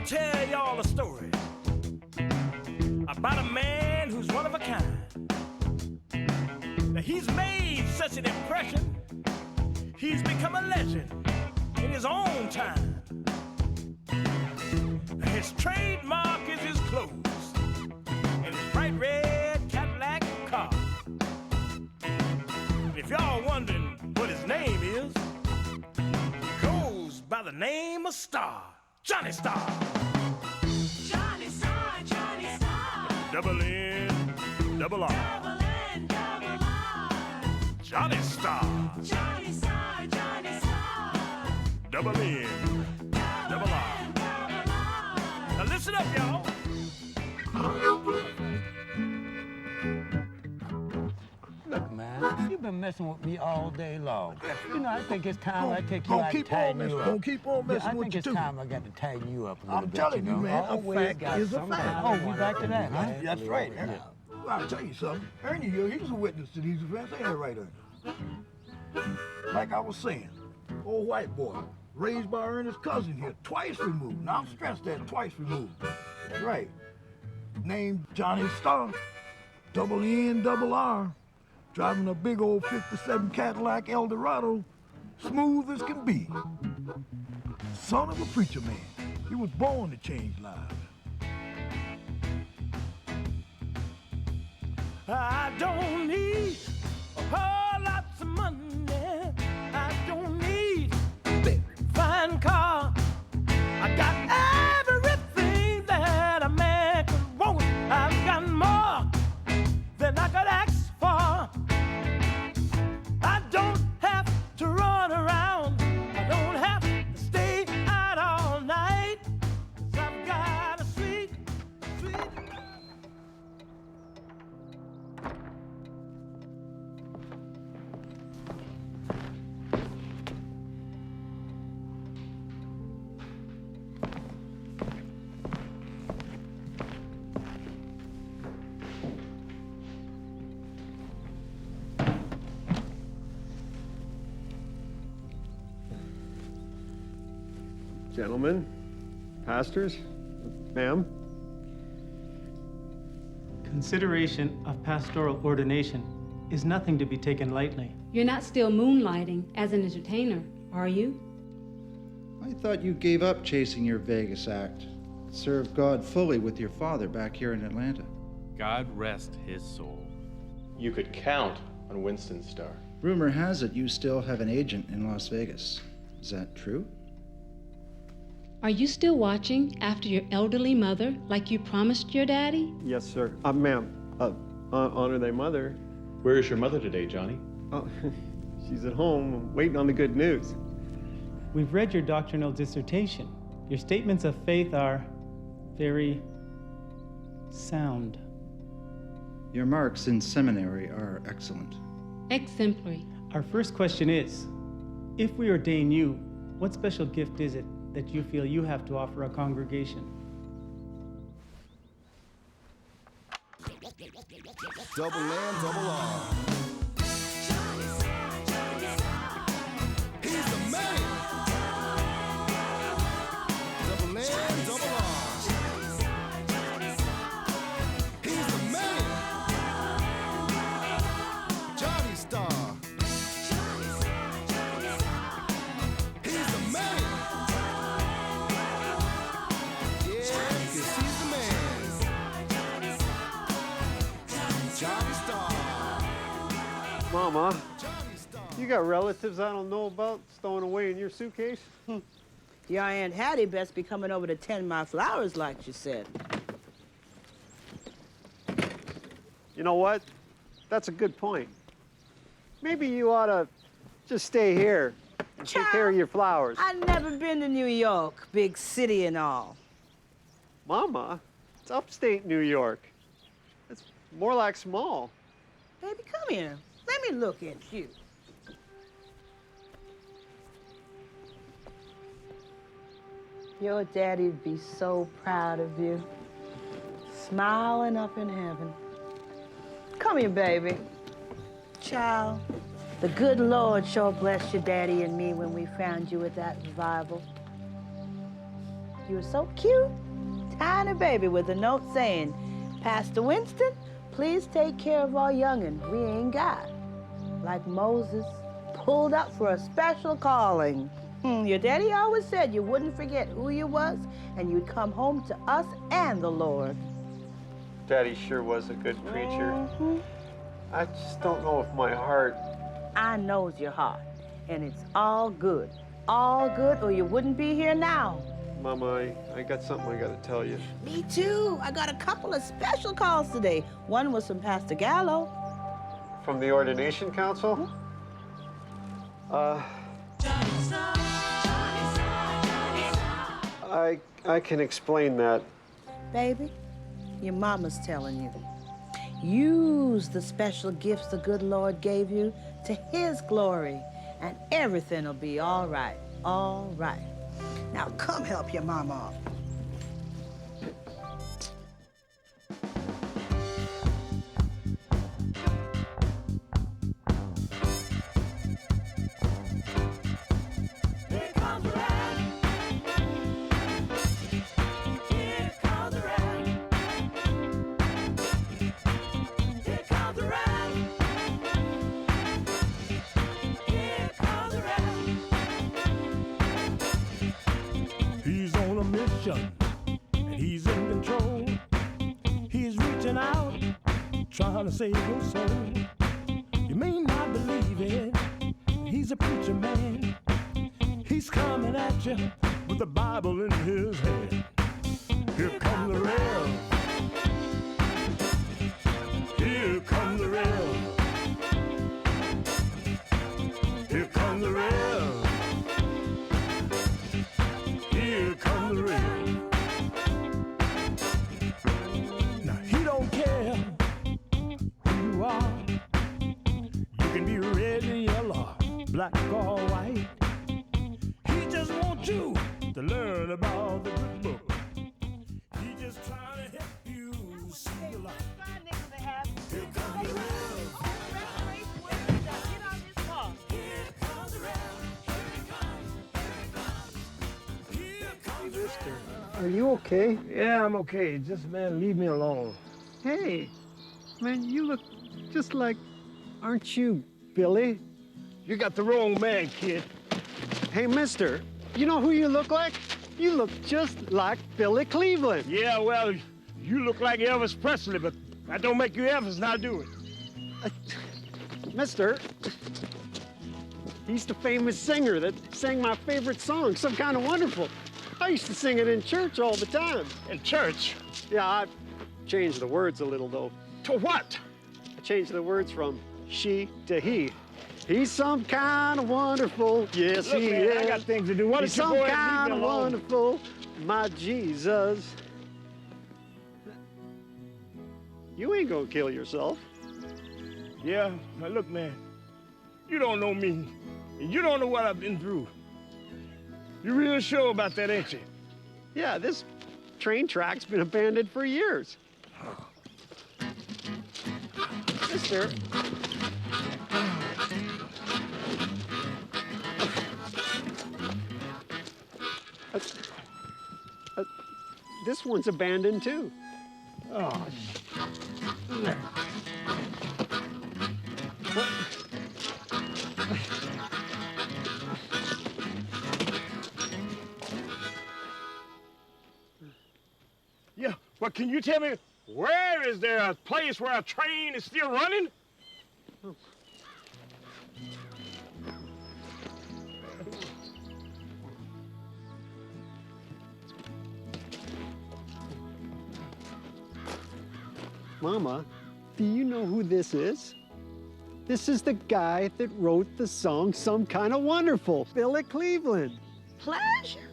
tell y'all a story about a man who's one of a kind. Now, he's made such an impression, he's become a legend in his own time. His trademark is his clothes and his bright red Cadillac car. And if y'all wondering what his name is, he goes by the name of Starr. Johnny Starr. Johnny Starr, Johnny Starr. Double N, double R. Double N, double R. Johnny Starr. Johnny Starr, Johnny Starr. Double N, double R. Now listen up, y'all. Look, man, you've been messing with me all day long. You know, I think it's time I take you out and tighten you up. Don't keep on messing with you, I think it's time I got to tighten you up a little I'm bit, telling you, know? man, a Always fact got is a some fact. kind of we back to that, huh? That's right. Yeah. Well, I'll tell you something. Ernie here, he's a witness to these events. Ain't that right, Ernie? Like I was saying, old white boy, raised by Ernie's cousin here, twice removed. Now, I'm stressed that twice removed. That's right. Named Johnny Starr, double N, double R, driving a big old 57 Cadillac Eldorado, smooth as can be. Son of a preacher man. He was born to change lives. I don't need a whole lots of money. I don't need a big fine car. I got everything that a man could want. I've got more than I could ask for. I don't have to run around. I don't have to stay out all night. 'Cause I've got a sweet, sweet. Gentlemen, pastors, ma'am. Consideration of pastoral ordination is nothing to be taken lightly. You're not still moonlighting as an entertainer, are you? I thought you gave up chasing your Vegas act. Served God fully with your father back here in Atlanta. God rest his soul. You could count on Winston Starr. Rumor has it you still have an agent in Las Vegas. Is that true? Are you still watching after your elderly mother like you promised your daddy? Yes, sir. Ma'am, honor thy mother. Where is your mother today, Johnny? She's at home waiting on the good news. We've read your doctrinal dissertation. Your statements of faith are very sound. Your marks in seminary are excellent. Exemplary. Our first question is, if we ordain you, what special gift is it that you feel you have to offer a congregation? Double N, double R. He's the man. Double N, double R. He's the man. Johnny Starr. He's the man. Mama, you got relatives I don't know about stowing away in your suitcase? Your Aunt Hattie best be coming over to tend my flowers like you said. You know what? That's a good point. Maybe you ought to just stay here and take care of your flowers. I've never been to New York, big city and all. Mama, it's upstate New York. It's more like small. Baby, come here. Let me look at you. Your daddy'd be so proud of you. Smiling up in heaven. Come here, baby. Child, the good Lord sure blessed your daddy and me when we found you at that revival. You were so cute. Tiny baby with a note saying, Pastor Winston, please take care of our young'un we ain't got. Like Moses, pulled up for a special calling. Your daddy always said you wouldn't forget who you was and you'd come home to us and the Lord. Daddy sure was a good preacher. I just don't know if my heart... I knows your heart, and it's all good, or you wouldn't be here now. Mama, I got something I gotta tell you. Me too. I got a couple of special calls today. One was from Pastor Gallo. From the Ordination Council? I can explain that. Baby, your mama's telling you. Use the special gifts the good Lord gave you to his glory, and everything will be all right, all right. Now come help your mama. He's on a mission, and he's in control. He's reaching out, trying to save your soul. You may not believe it, he's a preacher man. He's coming at you with the Bible in his hand. Here come the rail. Here come the rail. Here come the rail. Here come the rail. Now he don't care who you are. You can be red and yellow, black or white. He just wants you to learn about the good book. He just trying to help you see the light. Here comes the rail. Are you okay? Yeah, I'm okay. Just, man, leave me alone. Hey, man, you look just like, aren't you Billy? You got the wrong man, kid. Hey, mister, you know who you look like? You look just like Billy Cleveland. Yeah, well, you look like Elvis Presley, but that don't make you Elvis, now do it. Mister, he's the famous singer that sang my favorite song, Some Kind of Wonderful. I used to sing it in church all the time. In church? Yeah, I changed the words a little, though. To what? I changed the words from she to he. He's some kind of wonderful, yes, Look, he man, is. I got things to do. Why He's don't some you go ahead and kind leave of me alone? wonderful, my Jesus. You ain't gonna kill yourself. Yeah, now look, man, you don't know me, and you don't know what I've been through. You real sure about that, ain't you? Yeah, this train track's been abandoned for years. Mister. This one's abandoned too. Oh, yeah, but can you tell me, where is there a place where a train is still running? Mama, do you know who this is? This is the guy that wrote the song Some Kind of Wonderful, Billy Cleveland. Pleasure.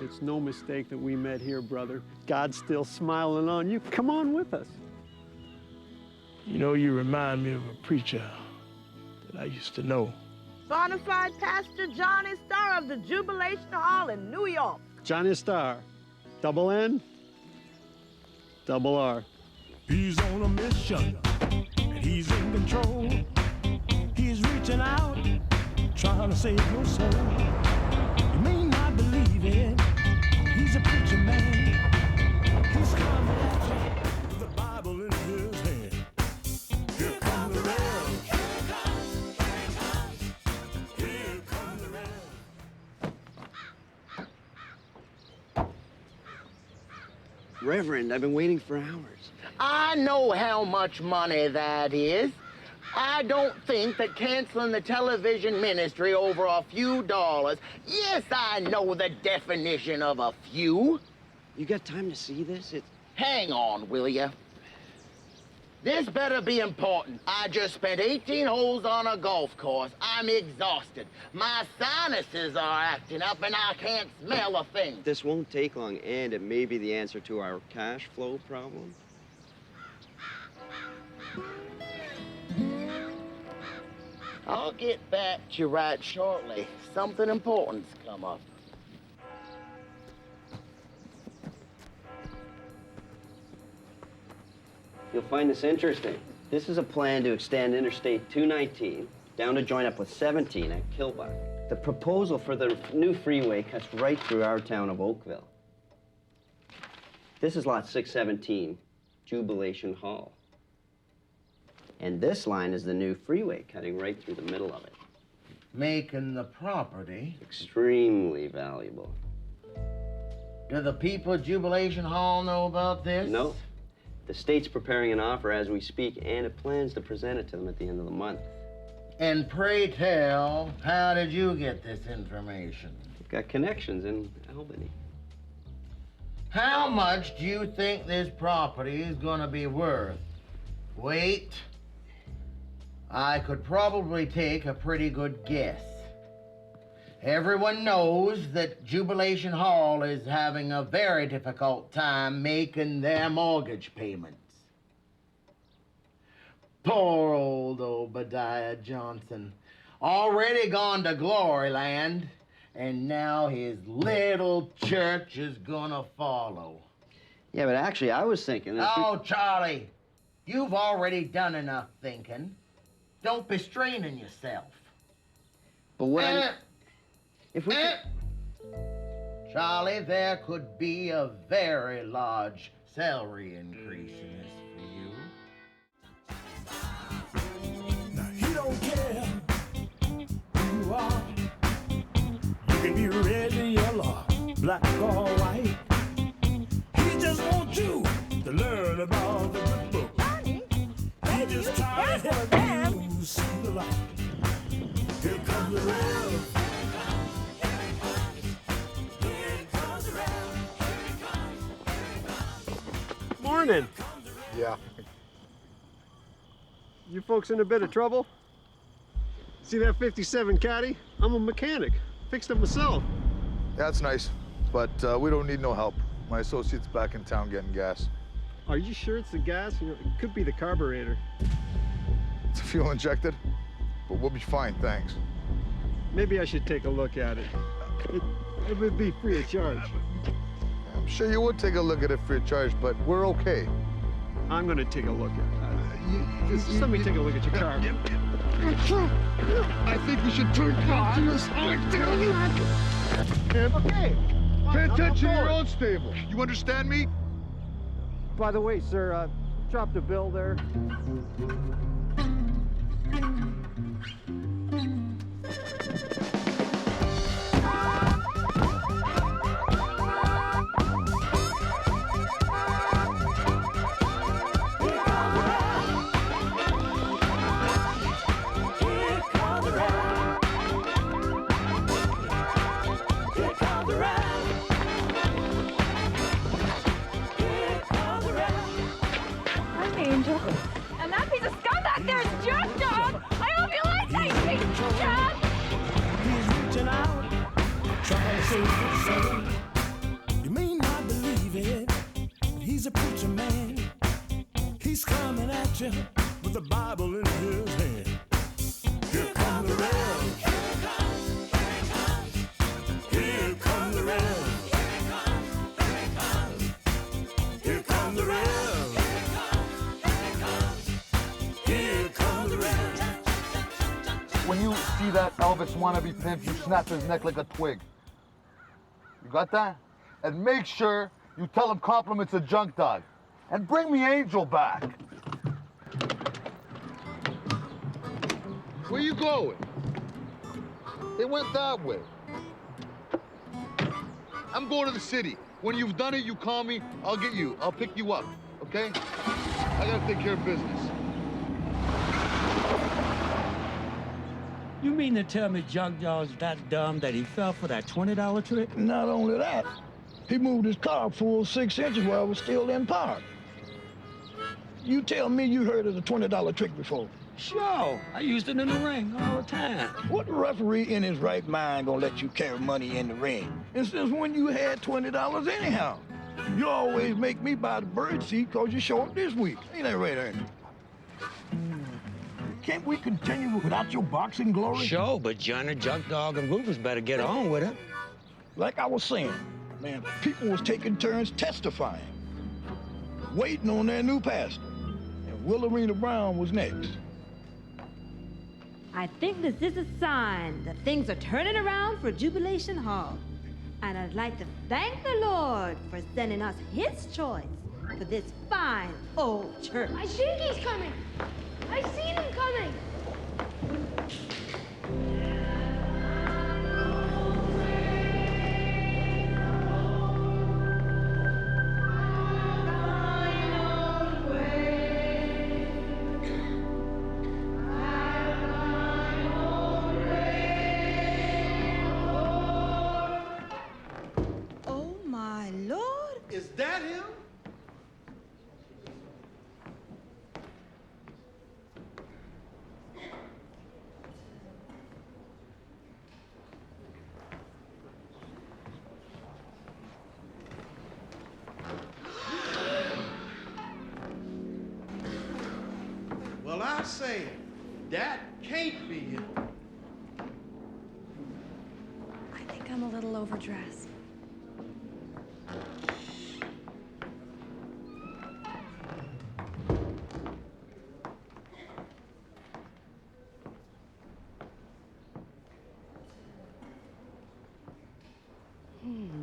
It's no mistake that we met here, brother. God's still smiling on you. Come on with us. You know, you remind me of a preacher that I used to know. Bonafide Pastor Johnny Starr of the Jubilation Hall in New York. Johnny Starr. Double N, double R. He's on a mission, and he's in control. He's reaching out, trying to save your soul. You may not believe it, He's a preacher man. He's coming at you with the Bible in his hand. Here comes the rail. Here comes the rail. Reverend, I've been waiting for hours. I know how much money that is. I don't think that canceling the television ministry over a few dollars, yes, I know the definition of a few. You got time to see this? Hang on, will ya? This better be important. I just spent 18 holes on a golf course. I'm exhausted. My sinuses are acting up and I can't smell a thing. This won't take long, and it may be the answer to our cash flow problem. I'll get back to you right shortly. Something important's come up. You'll find this interesting. This is a plan to extend Interstate 219 down to join up with 17 at Kilbuck. The proposal for the new freeway cuts right through our town of Oakville. This is lot 617, Jubilation Hall. And this line is the new freeway cutting right through the middle of it. Making the property extremely valuable. Do the people at Jubilation Hall know about this? No. The state's preparing an offer as we speak, and it plans to present it to them at the end of the month. And pray tell, how did you get this information? We've got connections in Albany. How much do you think this property is going to be worth? Wait. I could probably take a pretty good guess. Everyone knows that Jubilation Hall is having a very difficult time making their mortgage payments. Poor old Obadiah Johnson, already gone to glory land, and now his little church is gonna follow. Yeah, but actually, I was thinking that... Oh, Charlie, you've already done enough thinking. Don't be straining yourself. But what if we could... Charlie, there could be a very large salary increase in this for you. Now he don't care who you are. You can be red and yellow, black or white. He just wants you to learn about the good book. He just trying to help you see the light. Here comes the rail. Morning. Yeah. You folks in a bit of trouble? See that 57 Caddy? I'm a mechanic. Fixed it myself. That's nice, but we don't need no help. My associate's back in town getting gas. Are you sure it's the gas? You know, it could be the carburetor. It's fuel injected, but we'll be fine, thanks. Maybe I should take a look at it. It would be free of charge. I'm sure you would take a look at it free of charge, but we're okay. I'm gonna take a look at it. Just let me take a look at your car. I think we should turn back to this. Okay. Pay attention to your own stable. You understand me? By the way, sir, drop the bill there. And that piece of scum back there is just dog. I hope you like that, you piece of scum. He's reaching out, trying to save his soul. You may not believe it, but he's a preacher man. He's coming at you with the Bible in his hand. Here comes the rail. Here comes the rail. Here comes the rail. When you see that Elvis wannabe pimp, you snap his neck like a twig. You got that? And make sure you tell him compliments of Junk Dog. And bring me Angel back. Where you going? They went that way. I'm going to the city. When you've done it, you call me. I'll get you. I'll pick you up, okay? I gotta take care of business. You mean to tell me Junk Dog's that dumb that he fell for that $20 trick? Not only that, he moved his car full 6 inches while it was still in park. You tell me you heard of the $20 trick before. Sure, I used it in the ring all the time. What referee in his right mind gonna let you carry money in the ring? And since when you had $20 anyhow? You always make me buy the bird seat cause you show up this week. Ain't that right, Ernie? Can't we continue without your boxing glory? Sure, but Johnny, Junk Dog, and Rufus better get on with it. Like I was saying, man, people was taking turns testifying, waiting on their new pastor. And Willarina Brown was next. I think this is a sign that things are turning around for Jubilation Hall. And I'd like to thank the Lord for sending us his choice for this fine old church. I think he's coming. I seen him coming. Is that him? Well, I say, that can't be him. I think I'm a little overdressed.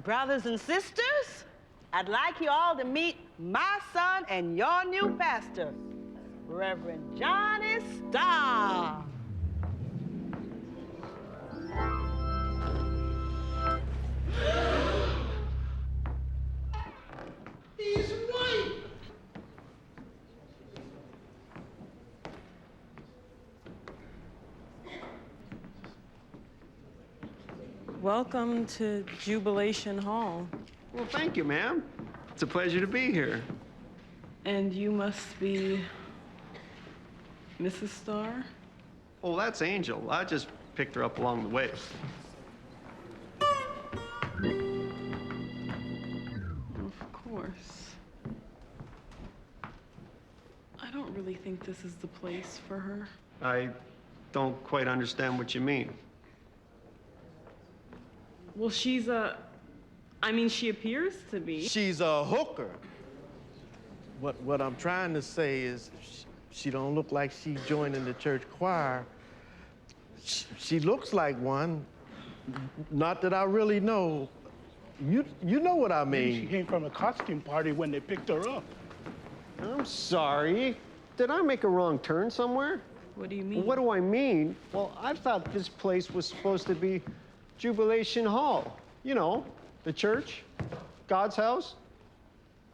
Brothers and sisters, I'd like you all to meet my son and your new pastor, Reverend Johnny Starr. He's white. Welcome to Jubilation Hall. Well, thank you, ma'am. It's a pleasure to be here. And you must be Mrs. Starr? Oh, that's Angel. I just picked her up along the way. Of course. I don't really think this is the place for her. I don't quite understand what you mean. Well, she appears to be. She's a hooker. What I'm trying to say is she don't look like she joining the church choir. She looks like one. Not that I really know. You know what I mean. She came from a costume party when they picked her up. I'm sorry. Did I make a wrong turn somewhere? What do you mean? What do I mean? Well, I thought this place was supposed to be Jubilation Hall. You know, the church, God's house.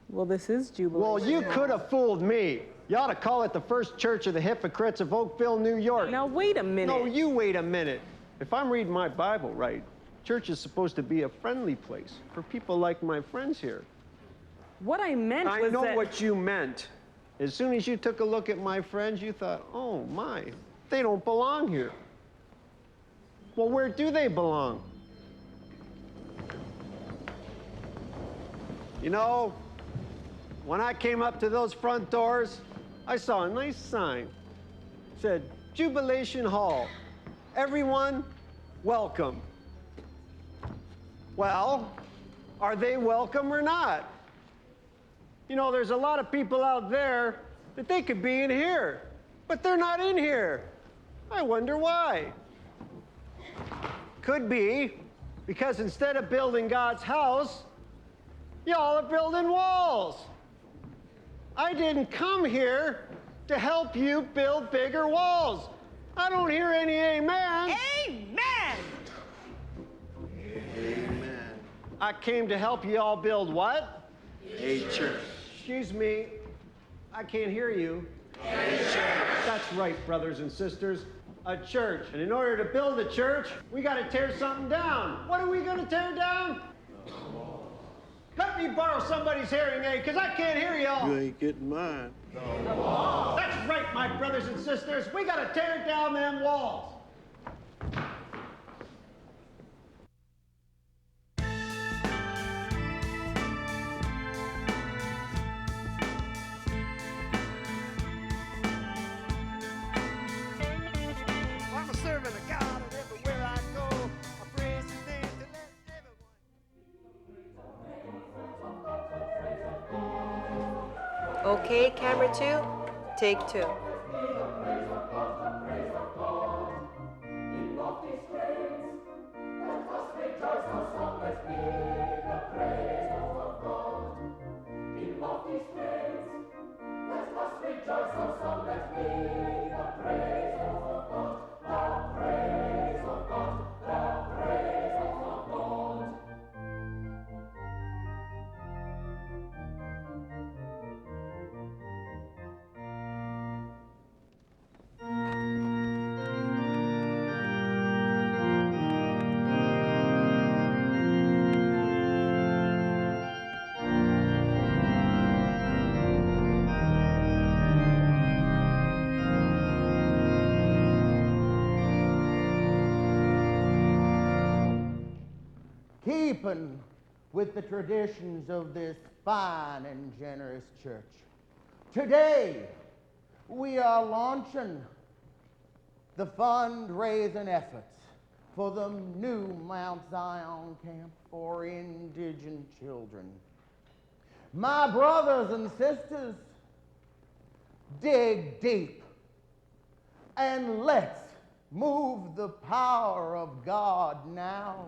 Well, this is Jubilation. Well, you could have fooled me. You ought to call it the First Church of the Hypocrites of Oakville, New York. Now, wait a minute. No, you wait a minute. If I'm reading my Bible right, church is supposed to be a friendly place for people like my friends here. What I meant was I know what you meant. As soon as you took a look at my friends, you thought, oh my, they don't belong here. Well, where do they belong? You know, when I came up to those front doors, I saw a nice sign. It said, Jubilation Hall. Everyone, welcome. Well, are they welcome or not? You know, there's a lot of people out there that they could be in here, but they're not in here. I wonder why. Could be because instead of building God's house, Y'all are building walls. I didn't come here to help you build bigger walls. I don't hear any amen. Amen! Amen. I came to help you all build what? A church. Excuse me, I can't hear you. A church. That's right, brothers and sisters. A church. And in order to build a church, we got to tear something down. What are we going to tear down? Let me borrow somebody's hearing aid, because I can't hear y'all. You ain't getting mine. That's right, my brothers and sisters. We got to tear down them walls. I'm a servant of God, and everywhere I go, I praise His name to let everyone. Okay, camera 2, take 2. Keeping with the traditions of this fine and generous church, today we are launching the fundraising efforts for the new Mount Zion camp for indigent children. My brothers and sisters, dig deep and let's move the power of God now.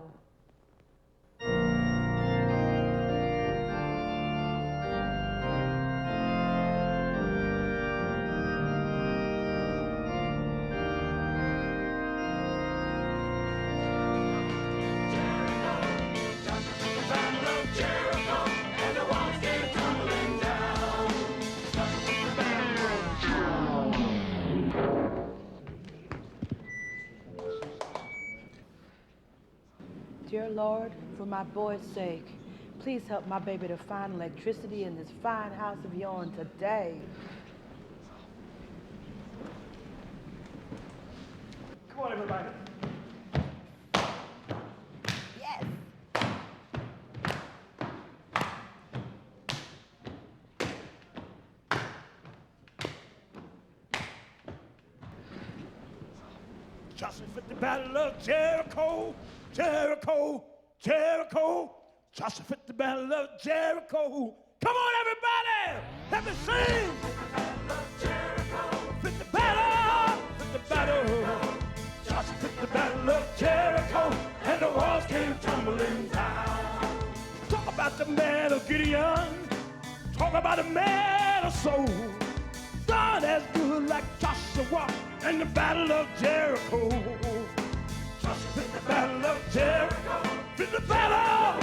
Dear Lord, for my boy's sake, please help my baby to find electricity in this fine house of yours today. Come on, everybody. Yes! Joshua fit the battle of Jericho, Jericho, Jericho. Joshua fit the battle of Jericho. Come on, everybody! Let me sing! Fit the battle, fit the battle. Joshua fit the battle of Jericho, and the walls came tumbling down. Talk about the man of Gideon. Talk about a man of soul. God as good like Joshua in the battle of Jericho. Joshua fit the battle of Jericho. Fit the battle,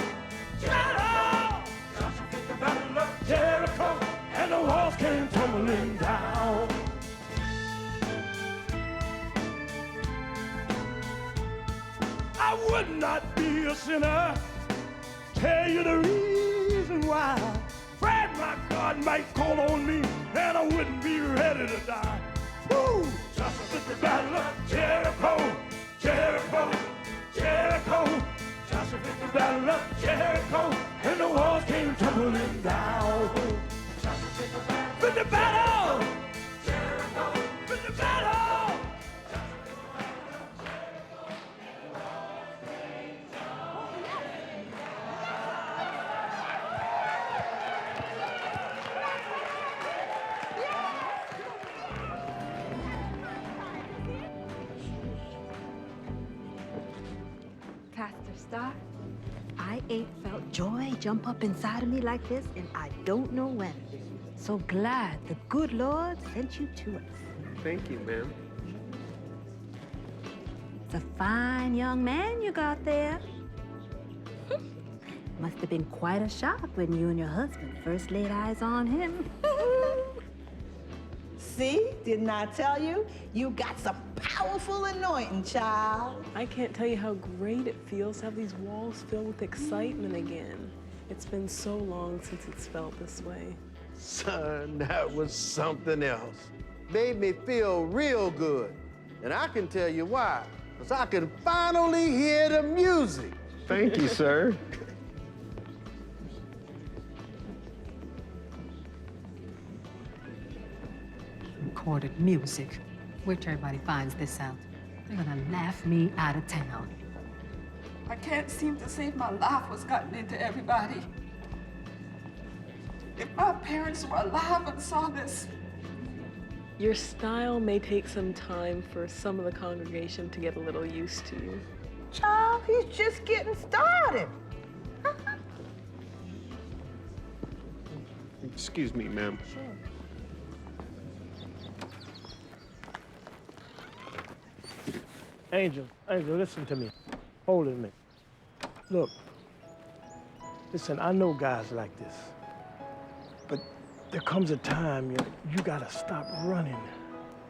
Jericho. Joshua fit the battle of Jericho, and the walls came tumbling down. I would not be a sinner. Tell you the reason why. Fred, my God, might call on me, and I wouldn't be ready to die. Woo! Joshua fit the battle of Jericho, Jericho, Jericho. Joshua fit the battle of Jericho, and the walls came tumbling down. Joshua fit the battle, Jericho, fit the battle. Pastor Starr, I ain't felt joy jump up inside of me like this, and I don't know when. So glad the good Lord sent you to us. Thank you, ma'am. It's a fine young man you got there. Must have been quite a shock when you and your husband first laid eyes on him. See, didn't I tell you? You got some powerful anointing, child. I can't tell you how great it feels to have these walls filled with excitement again. It's been so long since it's felt this way. Son, that was something else. Made me feel real good. And I can tell you why. Because I can finally hear the music. Thank you, sir. Recorded music. Wait till everybody finds this out. They're gonna laugh me out of town. I can't seem to see if my life was gotten into everybody. If my parents were alive and saw this. Your style may take some time for some of the congregation to get a little used to you. Child, he's just getting started. Excuse me, ma'am. Sure. Angel, listen to me. Hold it a minute. Look, listen, I know guys like this, but there comes a time you gotta stop running.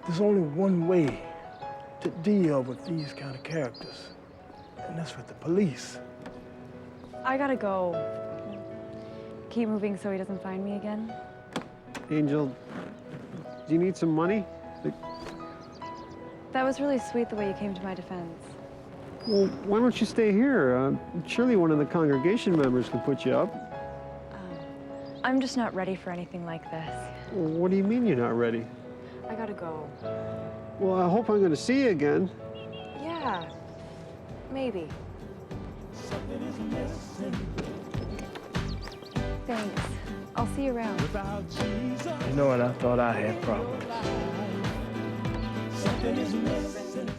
There's only one way to deal with these kind of characters, and that's with the police. I gotta go. Keep moving so he doesn't find me again. Angel, do you need some money? That was really sweet the way you came to my defense. Well, why don't you stay here? Surely one of the congregation members can put you up. I'm just not ready for anything like this. Well, what do you mean you're not ready? I gotta go. Well, I hope I'm going to see you again. Yeah, maybe. Thanks. I'll see you around. You know what? I thought I had problems. Something is missing.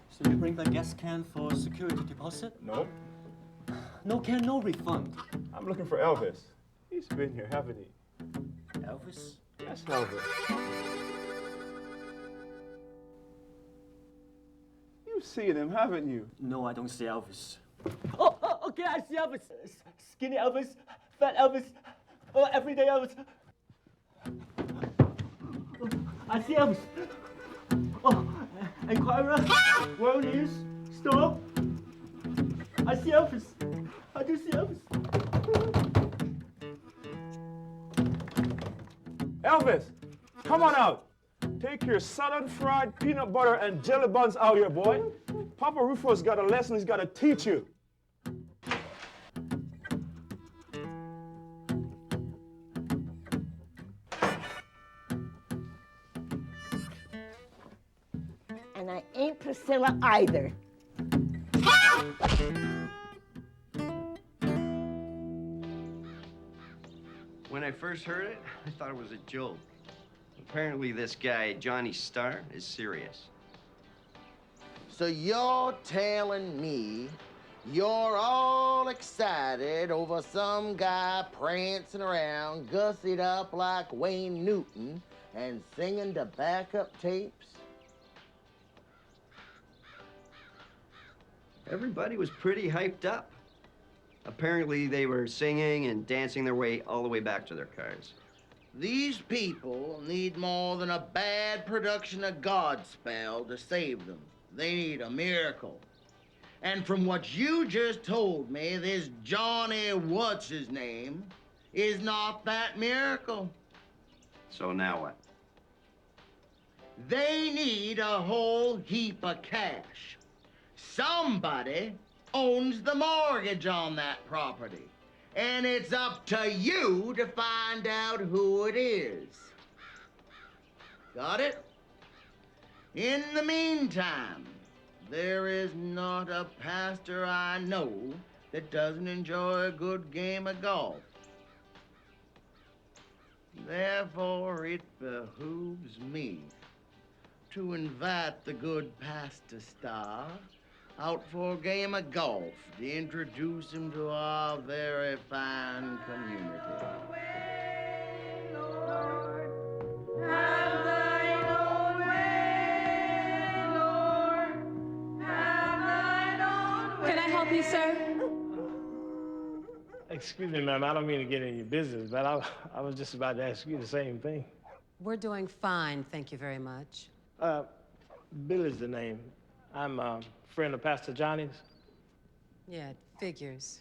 So you bring the gas can for security deposit? No. No can, no refund. I'm looking for Elvis. He's been here, haven't he? Elvis? Yes, Elvis. You've seen him, haven't you? No, I don't see Elvis. Oh, okay, I see Elvis. Skinny Elvis, fat Elvis, everyday Elvis. I see Elvis. Oh, Enquirer, World News, Starr. I see Elvis. I do see Elvis. Elvis, come on out. Take your southern fried peanut butter and jelly buns out here, boy. Papa Rufo's got a lesson he's got to teach you. And I ain't Priscilla either. When I first heard it, I thought it was a joke. Apparently this guy, Johnny Starr, is serious. So you're telling me you're all excited over some guy prancing around, gussied up like Wayne Newton and singing to backup tapes? Everybody was pretty hyped up. Apparently they were singing and dancing their way all the way back to their cars. These people need more than a bad production of Godspell to save them. They need a miracle. And from what you just told me, this Johnny what's-his-name is not that miracle. So now what? They need a whole heap of cash. Somebody owns the mortgage on that property. And it's up to you to find out who it is. Got it? In the meantime, there is not a pastor I know that doesn't enjoy a good game of golf. Therefore, it behooves me to invite the good Pastor Starr out for a game of golf to introduce him to our very fine community. Can I help you, sir? Excuse me, ma'am, I don't mean to get in your business, but I was just about to ask you the same thing. We're doing fine, thank you very much. Bill is the name. I'm a friend of Pastor Johnny's. Yeah, it figures.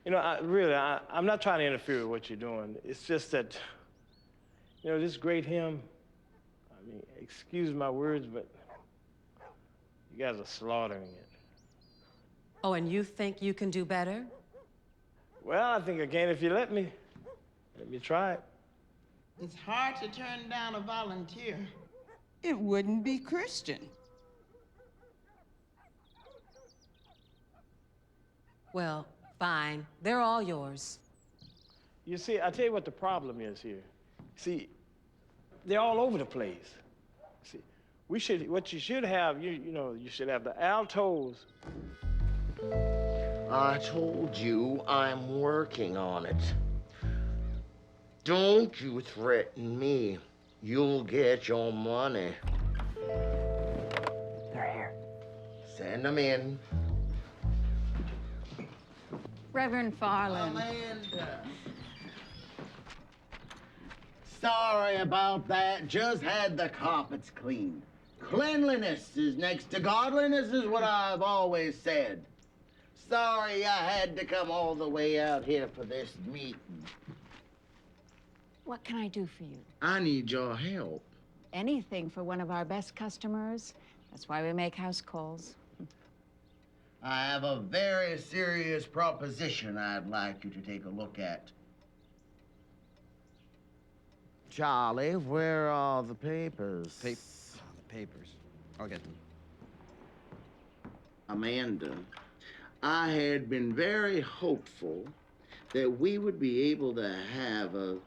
You know, I'm not trying to interfere with what you're doing. It's just that, you know, this great hymn, I mean, excuse my words, but you guys are slaughtering it. Oh, and you think you can do better? Well, I think I can if you let me. Let me try it. It's hard to turn down a volunteer. It wouldn't be Christian. Well, fine. They're all yours. You see, I tell you what the problem is here. See, they're all over the place. See, what you should have, you know, you should have the altos. I told you I'm working on it. Don't you threaten me. You'll get your money. They're here. Send them in. Reverend Farland. Amanda. Sorry about that. Just had the carpets cleaned. Cleanliness is next to godliness is what I've always said. Sorry I had to come all the way out here for this meeting. What can I do for you? I need your help. Anything for one of our best customers. That's why we make house calls. I have a very serious proposition I'd like you to take a look at. Charlie, where are the papers? The papers. I'll get them. Amanda, I had been very hopeful that we would be able to have a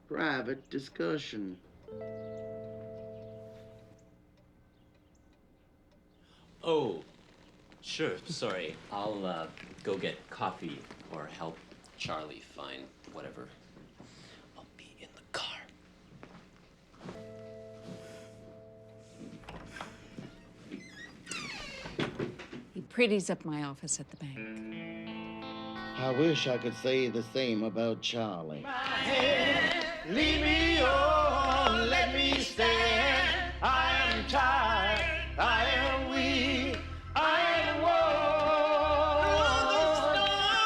private discussion. Oh, sure, sorry. I'll go get coffee or help Charlie find whatever. I'll be in the car. He pretties up my office at the bank. I wish I could say the same about Charlie. Lead me on, let me stand. I am tired, I am weak, I am worn.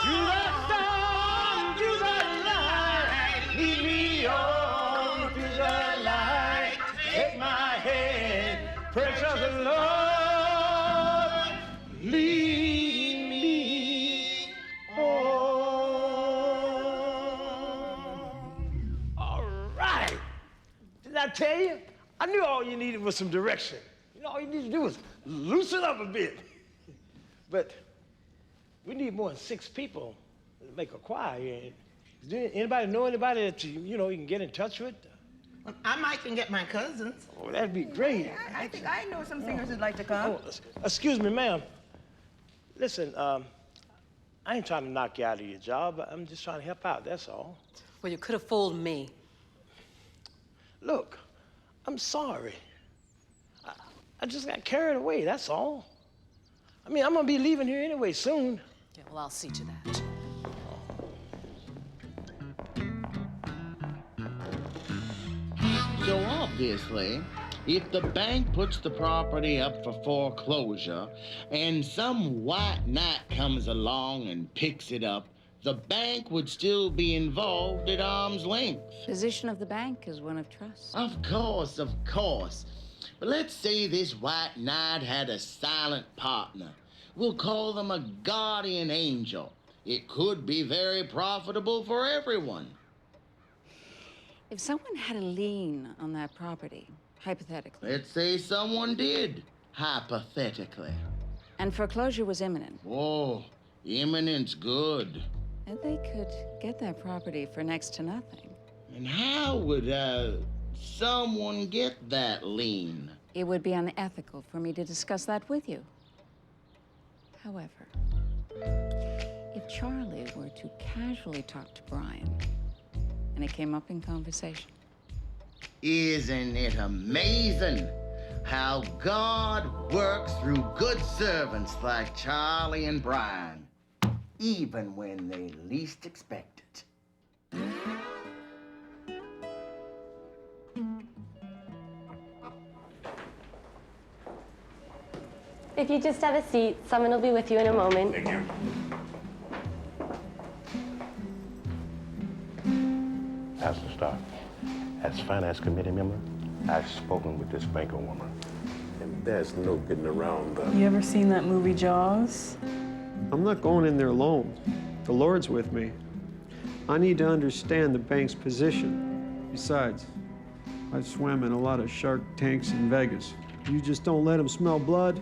Through the storm, through the light, lead me on through the light. Take my hand, precious Lord, lead me on. I tell you, I knew all you needed was some direction. You know, all you need to do is loosen up a bit. But we need more than 6 people to make a choir here. Does anybody know anybody that you know you can get in touch with? Well, I might can get my cousins. Oh, that'd be great. Yeah, I think I know some singers who'd like to come. Oh, excuse me, ma'am. Listen, I ain't trying to knock you out of your job. I'm just trying to help out, that's all. Well, you could have fooled me. Look, I'm sorry. I just got carried away, that's all. I mean, I'm gonna be leaving here anyway soon. Yeah, well, I'll see to that. So obviously, if the bank puts the property up for foreclosure and some white knight comes along and picks it up, the bank would still be involved at arm's length. Position of the bank is one of trust. Of course, of course. But let's say this white knight had a silent partner. We'll call them a guardian angel. It could be very profitable for everyone. If someone had a lien on that property, hypothetically. Let's say someone did, hypothetically. And foreclosure was imminent. Oh, imminent's good. And they could get that property for next to nothing. And how would, someone get that lien? It would be unethical for me to discuss that with you. However, if Charlie were to casually talk to Brian, and it came up in conversation. Isn't it amazing how God works through good servants like Charlie and Brian, even when they least expect it? If you just have a seat, someone will be with you in a moment. Thank you. Pastor Starr, as finance committee member, I've spoken with this banker woman, and there's no getting around the... You ever seen that movie Jaws? I'm not going in there alone. The Lord's with me. I need to understand the bank's position. Besides, I've swam in a lot of shark tanks in Vegas. You just don't let them smell blood,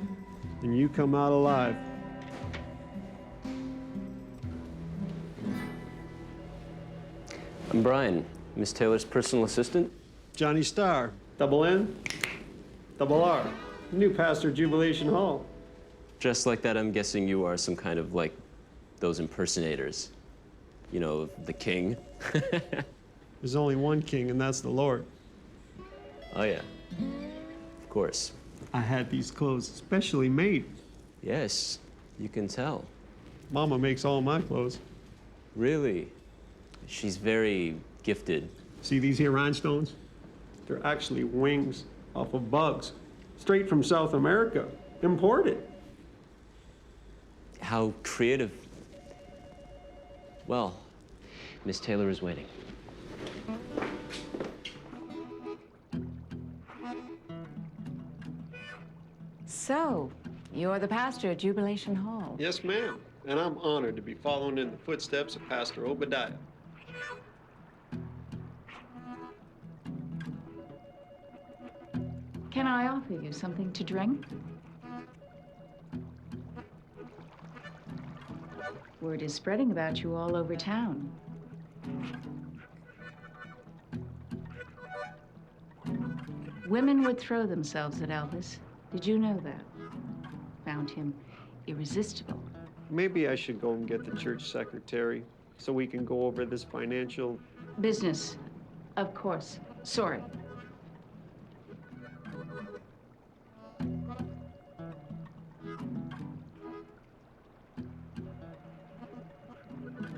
and you come out alive. I'm Brian, Miss Taylor's personal assistant. Johnny Starr, double N, double R, new pastor at Jubilation Hall. Dressed like that, I'm guessing you are some kind of like those impersonators. You know, the king. There's only one king, and that's the Lord. Oh, yeah. Of course. I had these clothes specially made. Yes, you can tell. Mama makes all my clothes. Really? She's very gifted. See these here rhinestones? They're actually wings off of bugs, straight from South America, imported. How creative. Well, Miss Taylor is waiting. So, you're the pastor at Jubilation Hall. Yes, ma'am. And I'm honored to be following in the footsteps of Pastor Obadiah. Can I offer you something to drink? Word is spreading about you all over town. Women would throw themselves at Elvis. Did you know that? Found him irresistible. Maybe I should go and get the church secretary so we can go over this financial... Business, of course. Sorry.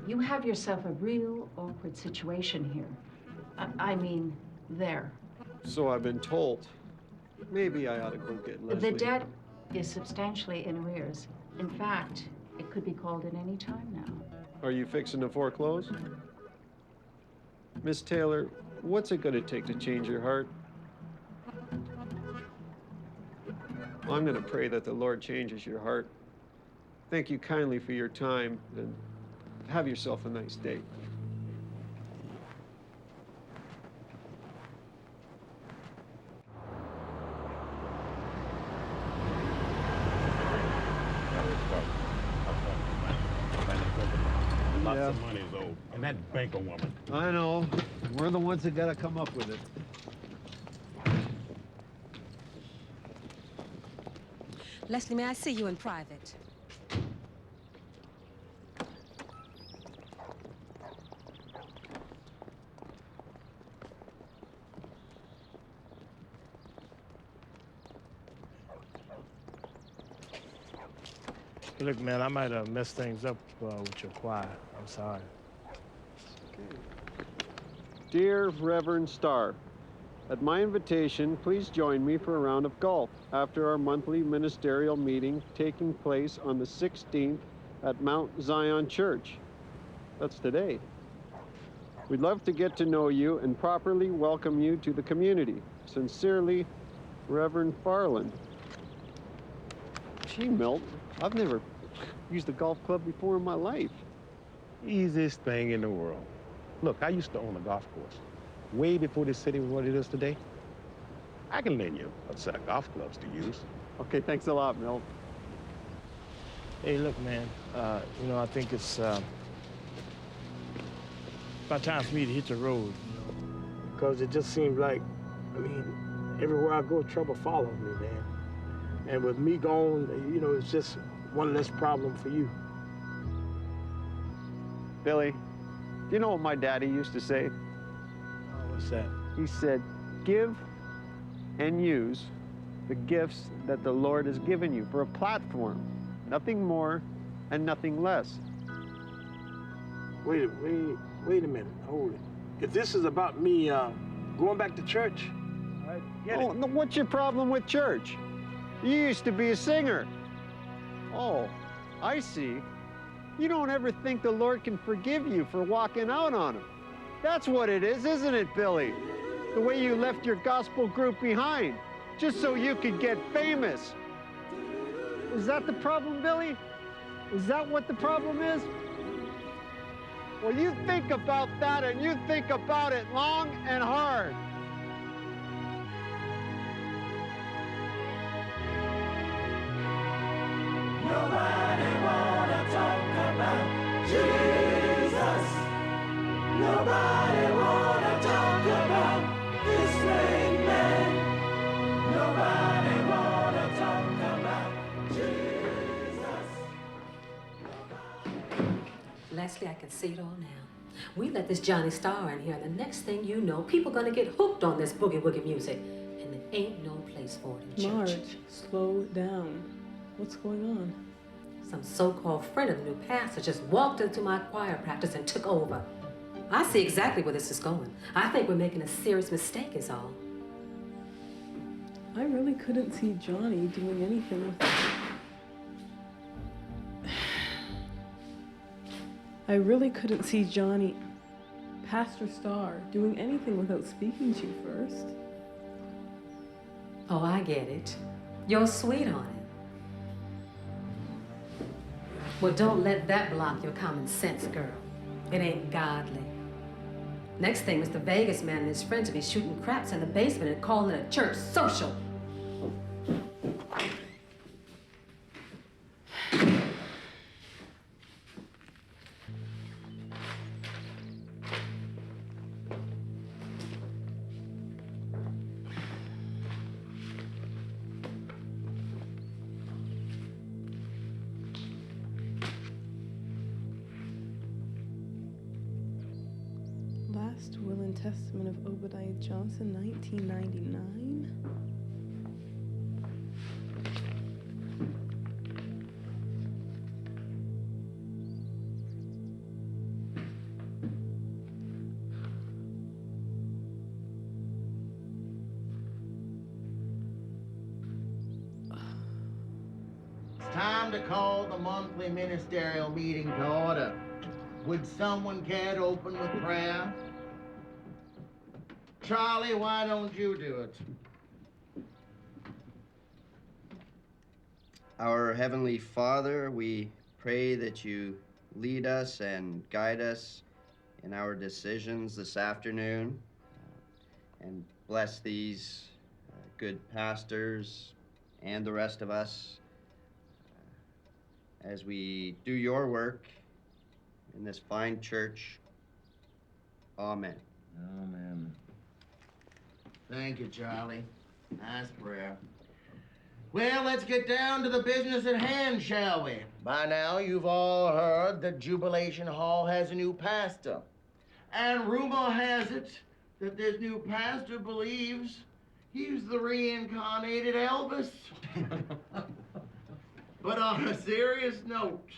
You have yourself a real awkward situation here. I mean, there. So I've been told. Maybe I ought to go get Leslie. The debt is substantially in arrears. In fact, it could be called in any time now. Are you fixing to foreclose? Miss Taylor, what's it gonna take to change your heart? I'm gonna pray that the Lord changes your heart. Thank you kindly for your time, and have yourself a nice day. Lots of money is owed. And that banker woman. I know. We're the ones that gotta come up with it. Leslie, may I see you in private? Look, man, I might have messed things up with your choir. I'm sorry. Okay. Dear Reverend Starr, at my invitation, please join me for a round of golf after our monthly ministerial meeting taking place on the 16th at Mount Zion Church. That's today. We'd love to get to know you and properly welcome you to the community. Sincerely, Reverend Farland. Gee, Milt, I've never used a golf club before in my life. Easiest thing in the world. Look, I used to own a golf course way before this city was what it is today. I can lend you a set of golf clubs to use. Okay, thanks a lot, Milt. Hey, look, man, you know, I think it's about time for me to hit the road, you know, because it just seems like, I mean, everywhere I go, trouble follows me, man. And with me gone, you know, it's just one less problem for you. Billy, do you know what my daddy used to say? What's that? He said, give and use the gifts that the Lord has given you for a platform. Nothing more and nothing less. Wait a minute, hold it. If this is about me going back to church, all right, get it. No, what's your problem with church? You used to be a singer. Oh, I see. You don't ever think the Lord can forgive you for walking out on him. That's what it is, isn't it, Billy? The way you left your gospel group behind, just so you could get famous. Is that the problem, Billy? Is that what the problem is? Well, you think about that, and you think about it long and hard. Nobody wanna talk about Jesus. Nobody wanna talk about this great man. Nobody wanna talk about Jesus. Leslie, I can see it all now. We let this Johnny Starr in here, and the next thing you know, people gonna get hooked on this boogie-woogie music. And there ain't no place for it in church. Marge, slow down. What's going on? Some so-called friend of the new pastor just walked into my choir practice and took over. I see exactly where this is going. I think we're making a serious mistake is all. I really couldn't see Johnny doing anything with I really couldn't see Johnny, Pastor Starr, doing anything without speaking to you first. Oh, I get it. You're sweet on it. Well, don't let that block your common sense, girl. It ain't godly. Next thing, Mr. Vegas man and his friends will be shooting craps in the basement and calling it a church social. Last Will and Testament of Obadiah Johnson, 1999. It's time to call the monthly ministerial meeting to order. Would someone care to open with prayer? Charlie, why don't you do it? Our Heavenly Father, we pray that you lead us and guide us in our decisions this afternoon and bless these good pastors and the rest of us as we do your work in this fine church. Amen. Amen. Thank you, Charlie. Nice prayer. Well, let's get down to the business at hand, shall we? By now, you've all heard that Jubilation Hall has a new pastor. And rumor has it that this new pastor believes he's the reincarnated Elvis. But on a serious note,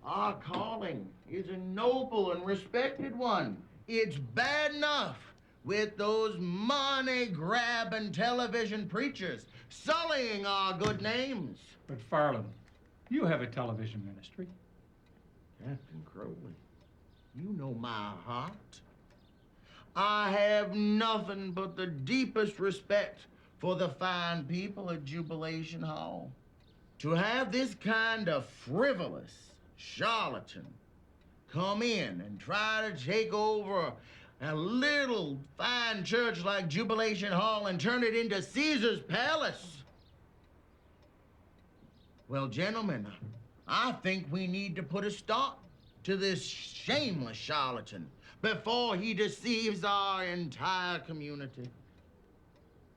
our calling is a noble and respected one. It's bad enough with those money-grabbing television preachers sullying our good names. But Farland, you have a television ministry. Captain Crowley, you know my heart. I have nothing but the deepest respect for the fine people at Jubilation Hall. To have this kind of frivolous charlatan come in and try to take over a little fine church like Jubilation Hall and turn it into Caesar's Palace. Well, gentlemen, I think we need to put a stop to this shameless charlatan before he deceives our entire community.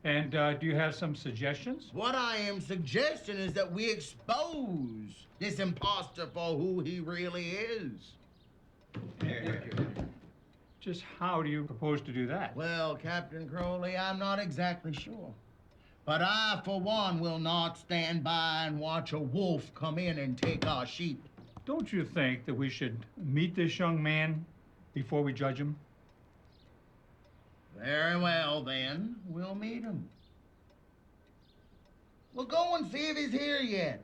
And do you have some suggestions? What I am suggesting is that we expose this imposter for who he really is. Just how do you propose to do that? Well, Captain Crowley, I'm not exactly sure. But I, for one, will not stand by and watch a wolf come in and take our sheep. Don't you think that we should meet this young man before we judge him? Very well, then. We'll meet him. We'll go and see if he's here yet.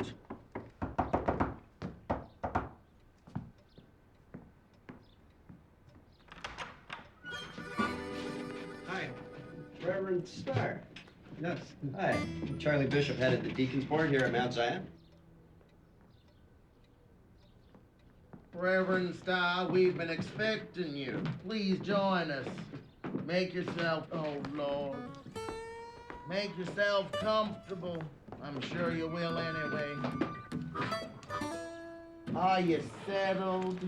Hi, Reverend Starr. Yes. Hi, Charlie Bishop, headed the Deacon's Board here at Mount Zion. Reverend Starr, we've been expecting you. Please join us. Make yourself, oh Lord, make yourself comfortable. I'm sure you will anyway. Are you settled?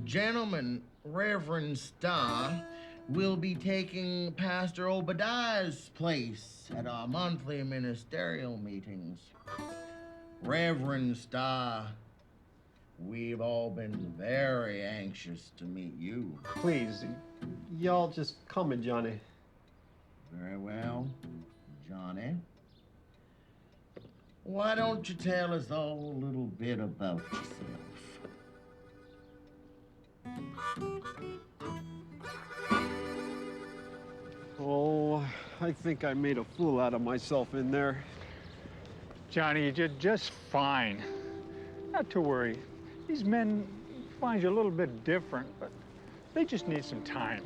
Gentlemen, Reverend Starr will be taking Pastor Obadiah's place at our monthly ministerial meetings. Reverend Starr, we've all been very anxious to meet you. Please, y'all just come and Johnny. Very well, Johnny. Why don't you tell us all a little bit about yourself? Oh, I think I made a fool out of myself in there. Johnny, you did just fine. Not to worry. These men find you a little bit different, but they just need some time.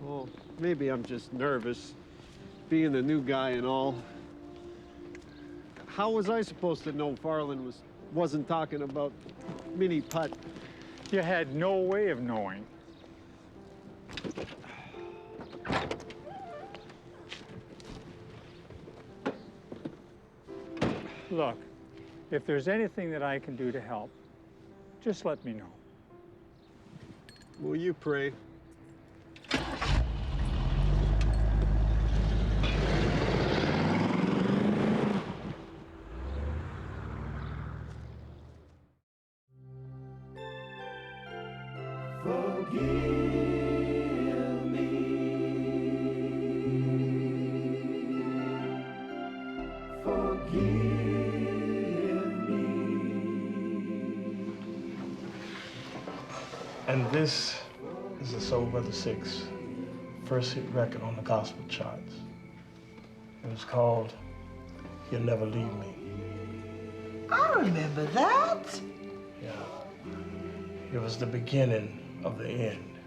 Well, maybe I'm just nervous, being the new guy and all. How was I supposed to know Farland wasn't talking about mini putt? You had no way of knowing. Look, if there's anything that I can do to help, just let me know. Will you pray? Forgive me. Forgive me. And this is the Soul Brother 6 first hit record on the gospel charts. It was called You'll Never Leave Me. I remember that. Yeah. It was the beginning of the end.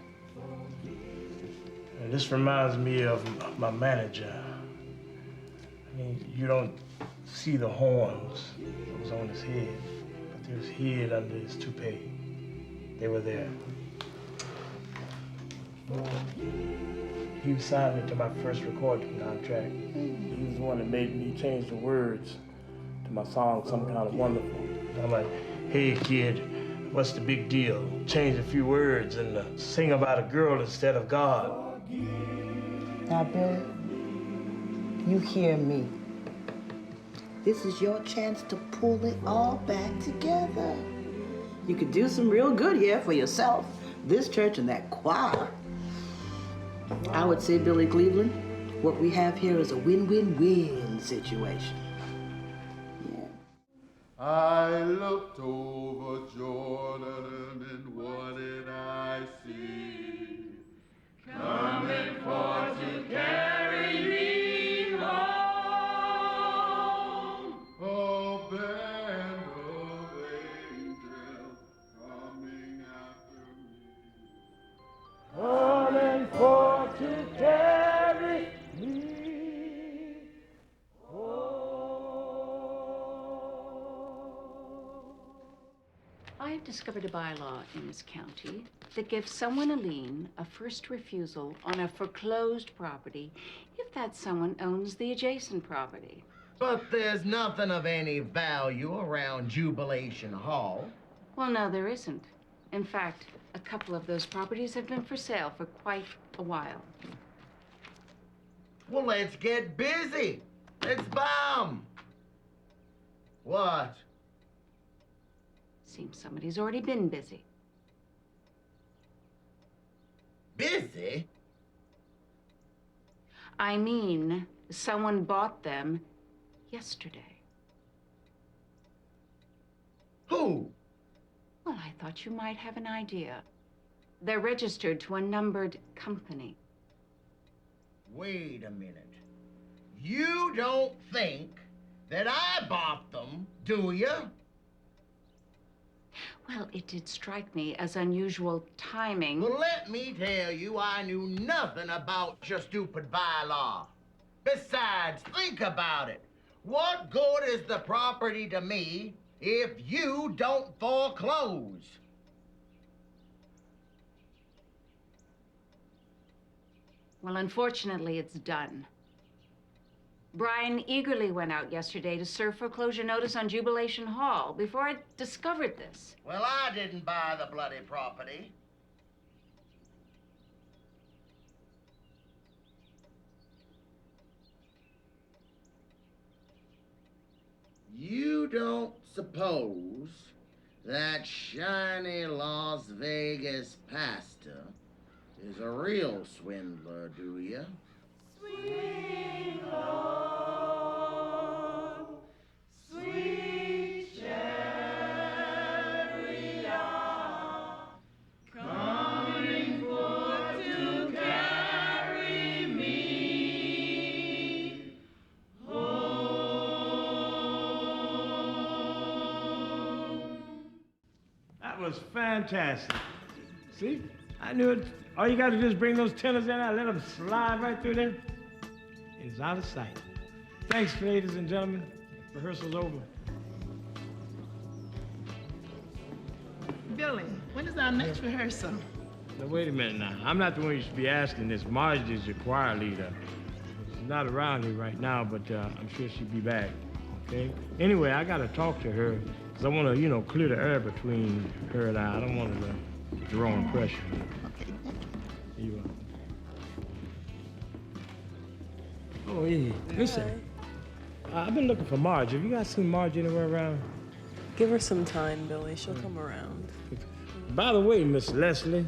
And this reminds me of my manager. I mean, you don't see the horns that was on his head, but there was head under his toupee. They were there. He signed me to my first recording contract. He was the one that made me change the words to my song, Some Kind of Wonderful. I'm like, hey kid, what's the big deal? Change a few words and sing about a girl instead of God. Now, Bill, you hear me. This is your chance to pull it all back together. You could do some real good here for yourself, this church, and that choir. I would say, Billy Cleveland, what we have here is a win-win-win situation. I looked over Jordan and what did I see? Coming for to carry me home. Oh, band of angels coming after me. Coming for to carry me. I've discovered a bylaw in this county that gives someone a lien, a first refusal on a foreclosed property if that someone owns the adjacent property. But there's nothing of any value around Jubilation Hall. Well, no, there isn't. In fact, a couple of those properties have been for sale for quite a while. Well, let's get busy. Let's buy 'em. What? Seems somebody's already been busy. Busy? I mean, someone bought them yesterday. Who? Well, I thought you might have an idea. They're registered to a numbered company. Wait a minute. You don't think that I bought them, do you? Well, it did strike me as unusual timing. Well, let me tell you, I knew nothing about your stupid bylaw. Besides, think about it. What good is the property to me if you don't foreclose? Well, unfortunately, it's done. Brian eagerly went out yesterday to serve foreclosure notice on Jubilation Hall before I discovered this. Well, I didn't buy the bloody property. You don't suppose that shiny Las Vegas pastor is a real swindler, do you? Sweet Lord, sweet chariot, coming forth to carry me home. That was fantastic. See? I knew it. All you got to do is bring those tenors in there, let them slide right through there. It's out of sight. Thanks, ladies and gentlemen. Rehearsal's over. Billy, when is our next rehearsal? Now, wait a minute now. I'm not the one you should be asking this. Margie's your choir leader. She's not around here right now, but I'm sure she'll be back, okay? Anyway, I got to talk to her, because I want to, clear the air between her and I. I don't want her to get the wrong impression. Okay, thank you. You are. Oh, yeah. Listen, I've been looking for Marge. Have you guys seen Marge anywhere around? Give her some time, Billy. She'll come around. By the way, Miss Leslie,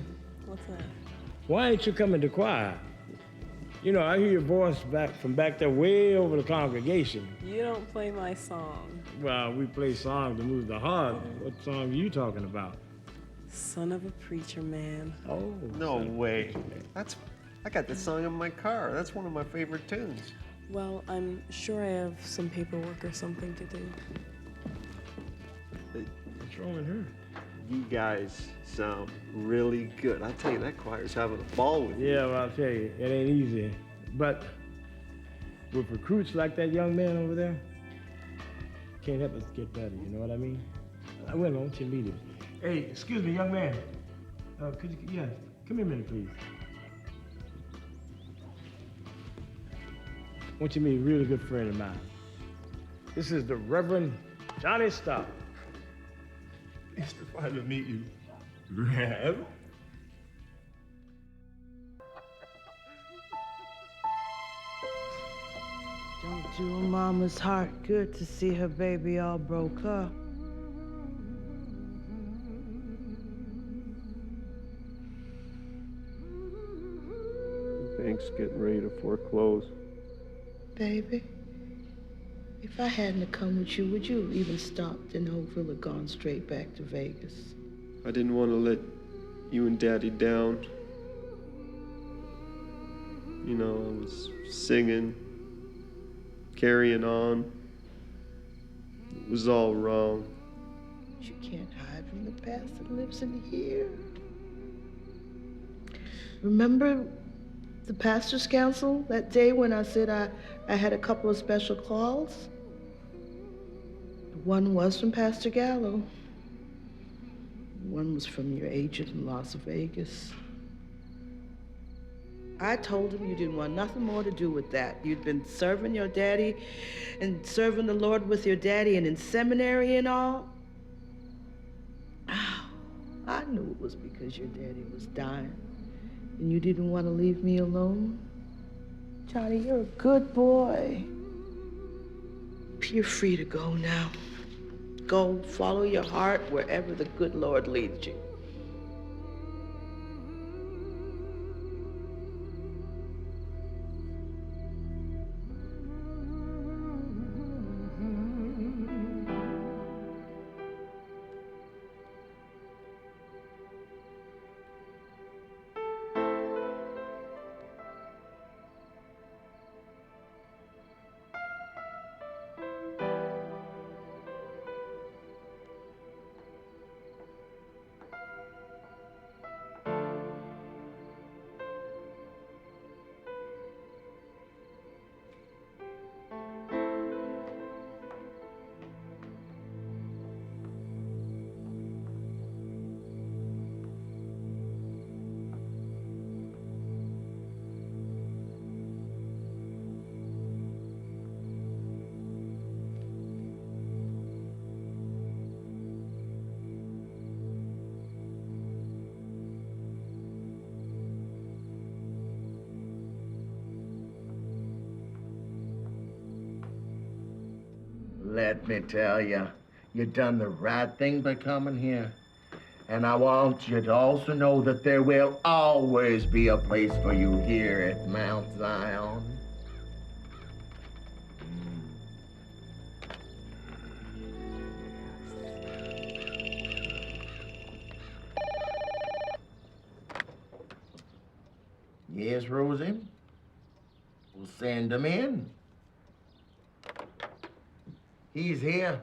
What's that? why ain't you coming to choir? I hear your voice from back there way over the congregation. You don't play my song. Well, we play songs to move the heart. What song are you talking about? Son of a preacher man. Oh. No way. I got this song in my car. That's one of my favorite tunes. Well, I'm sure I have some paperwork or something to do. What's wrong with her? You guys sound really good. I tell you, that choir's having a ball with you. Yeah, well, I'll tell you, it ain't easy. But with recruits like that young man over there, can't help us get better, you know what I mean? Wait a minute, I want you to meet him. Hey, excuse me, young man. Come here a minute, please. I want you to meet a really good friend of mine. This is the Reverend Johnny Starr. It's the fun to meet you, Rev. Don't do a mama's heart good to see her baby all broke up. The bank's getting ready to foreclose. Baby, if I hadn't come with you, would you have even stopped in Oakville or gone straight back to Vegas? I didn't want to let you and Daddy down. I was singing, carrying on. It was all wrong. You can't hide from the past that lives in here. Remember the pastor's council that day when I said I had a couple of special calls? One was from Pastor Gallo. One was from your agent in Las Vegas. I told him you didn't want nothing more to do with that. You'd been serving your daddy and serving the Lord with your daddy and in seminary and all. Oh, I knew it was because your daddy was dying and you didn't want to leave me alone. Johnny, you're a good boy. You're free to go now. Go follow your heart wherever the good Lord leads you. Let me tell you, you done the right thing by coming here. And I want you to also know that there will always be a place for you here at Mount Zion. Yes, Rosie? We'll send him in. He's here.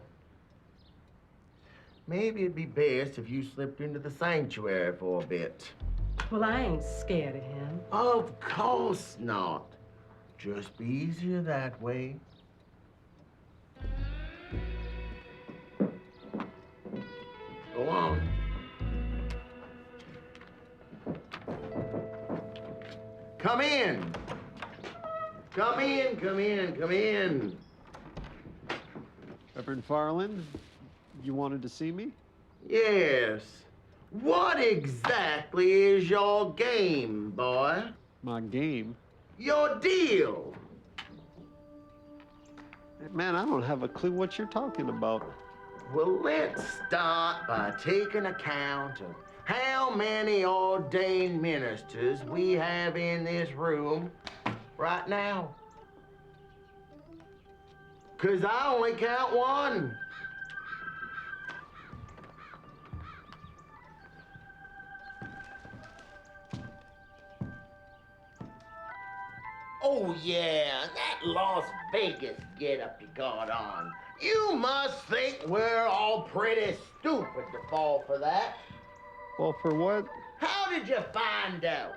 Maybe it'd be best if you slipped into the sanctuary for a bit. Well, I ain't scared of him. Of course not. Just be easier that way. Go on. Come in. Come in, come in, come in. Reverend Farland, you wanted to see me? Yes. What exactly is your game, boy? My game? Your deal. Man, I don't have a clue what you're talking about. Well, let's start by taking account of how many ordained ministers we have in this room right now. 'Cause I only count one. Oh, yeah, that Las Vegas get-up you got on. You must think we're all pretty stupid to fall for that. Well, for what? How did you find out?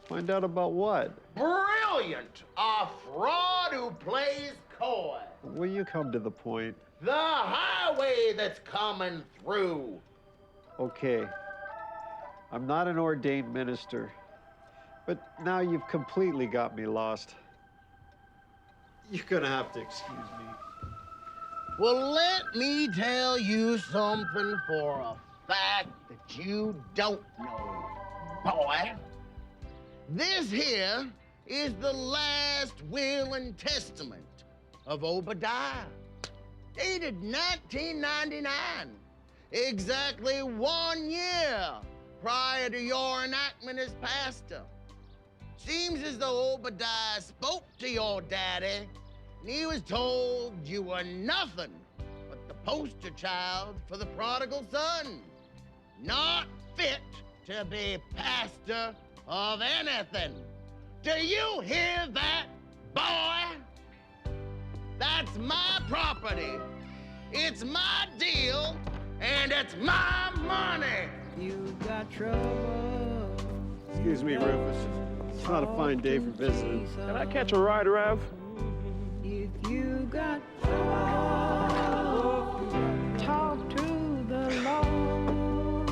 Find out about what? Brilliant! A fraud who plays coy. Will you come to the point? The highway that's coming through. Okay. I'm not an ordained minister, but now you've completely got me lost. You're gonna have to excuse me. Well, let me tell you something for a fact that you don't know, boy. This here is the last will and testament of Obadiah, dated 1999, exactly 1 year prior to your enactment as pastor. Seems as though Obadiah spoke to your daddy, and he was told you were nothing but the poster child for the prodigal son, not fit to be pastor of anything. Do you hear that, boy? That's my property. It's my deal, and it's my money. You got trouble. Excuse me, Rufus. It's not a fine day for visiting. Can I catch a ride, Rev? If you got trouble, talk to the Lord.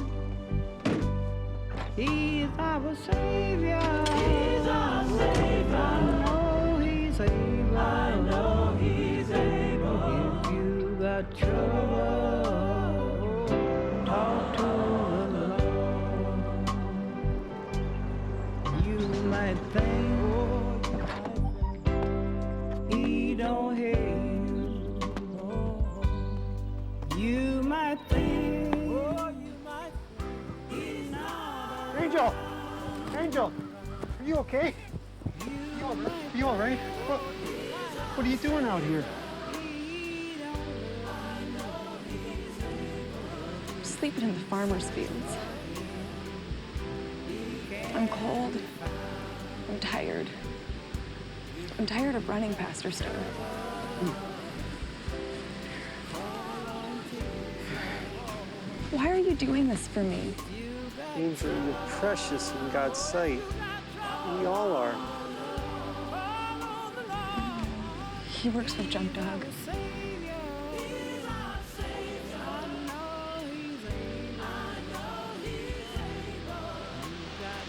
He is our Savior. He is our trouble, talk to the Lord. You might think he don't hear you. You might think he's not. Angel! Angel! Are you okay? You all right? What are you doing out here? I'm sleeping in the farmer's fields. I'm cold. I'm tired. I'm tired of running, Pastor Starr. Why are you doing this for me? Angel, you're precious in God's sight. We all are. He works with Junk Dog.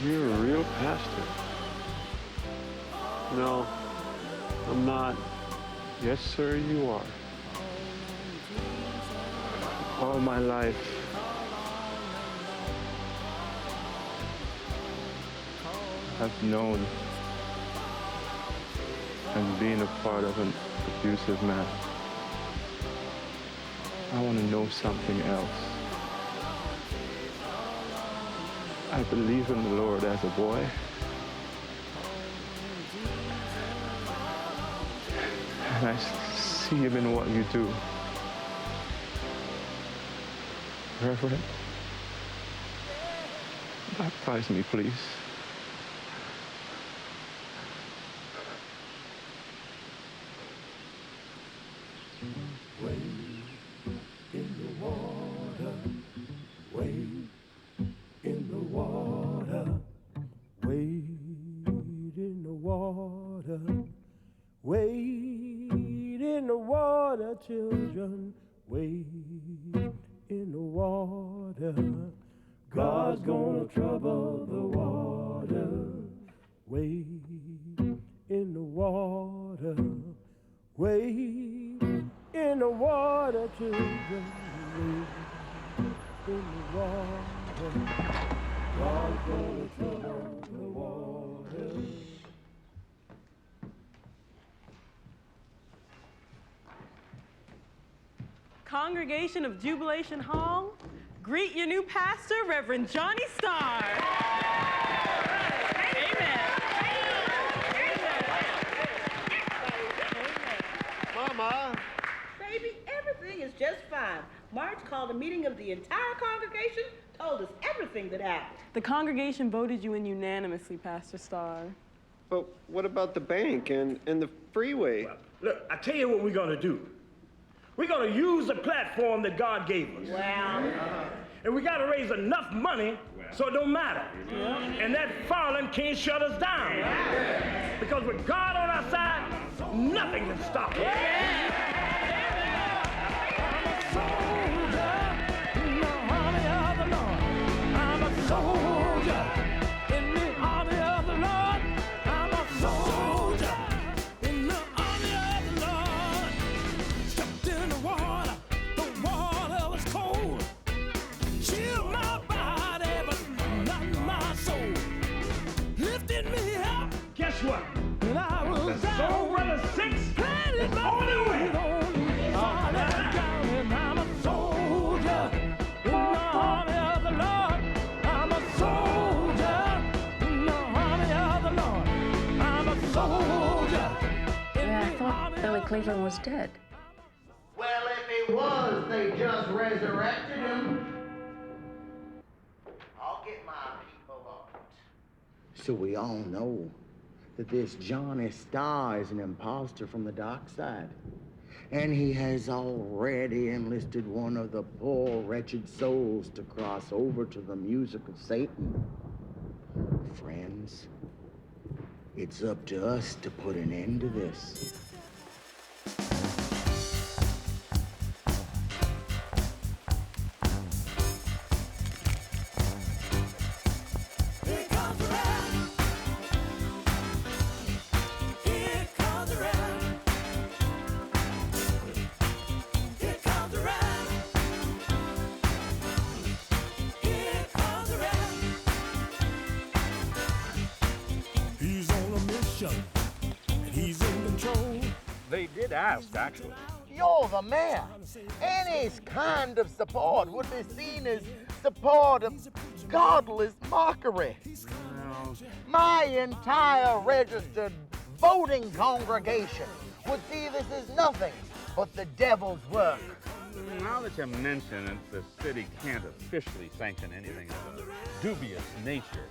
You're a real pastor. No, I'm not. Yes, sir, you are. All my life, I've known and been a part of an abusive man. I want to know something else. I believe in the Lord as a boy. And I see him in what you do. Reverend, baptize me, please. Children, wade in the water. God's gonna trouble the water. Wade in the water. Wade in the water, children. Wade in the water. God's gonna trouble the water. Congregation of Jubilation Hall, greet your new pastor, Reverend Johnny Starr. Amen. Mama. Baby, everything is just fine. Marge called a meeting of the entire congregation, told us everything that happened. The congregation voted you in unanimously, Pastor Starr. But what about the bank and the freeway? Well, look, I tell you what we're gonna do. We're gonna use the platform that God gave us. Wow. And we gotta raise enough money so it don't matter. Yeah. And that falling can't shut us down. Yeah. Because with God on our side, nothing can stop us. Yeah. I'm a soldier in the army of the Lord. I'm a soldier in the army of the Lord. Stepped in the water was cold. Chilled my body, but not my soul. Lifted me up. Guess what? When I was the soul brother 6 is on the way. I'm a soldier in the army of the Lord. I'm a soldier in the army of the Lord. I'm a soldier in Yeah, I thought Billy Cleveland was dead. Well, if he was, they just resurrected him. I'll get my people on it. So we all know that this Johnny Starr is an imposter from the dark side. And he has already enlisted one of the poor, wretched souls to cross over to the music of Satan. Friends, it's up to us to put an end to this. Here comes the did ask, actually. You're the mayor. Any kind of support would be seen as support of godless mockery. My entire registered voting congregation would see this as nothing but the devil's work. Now that you mention it, the city can't officially sanction anything of a dubious nature.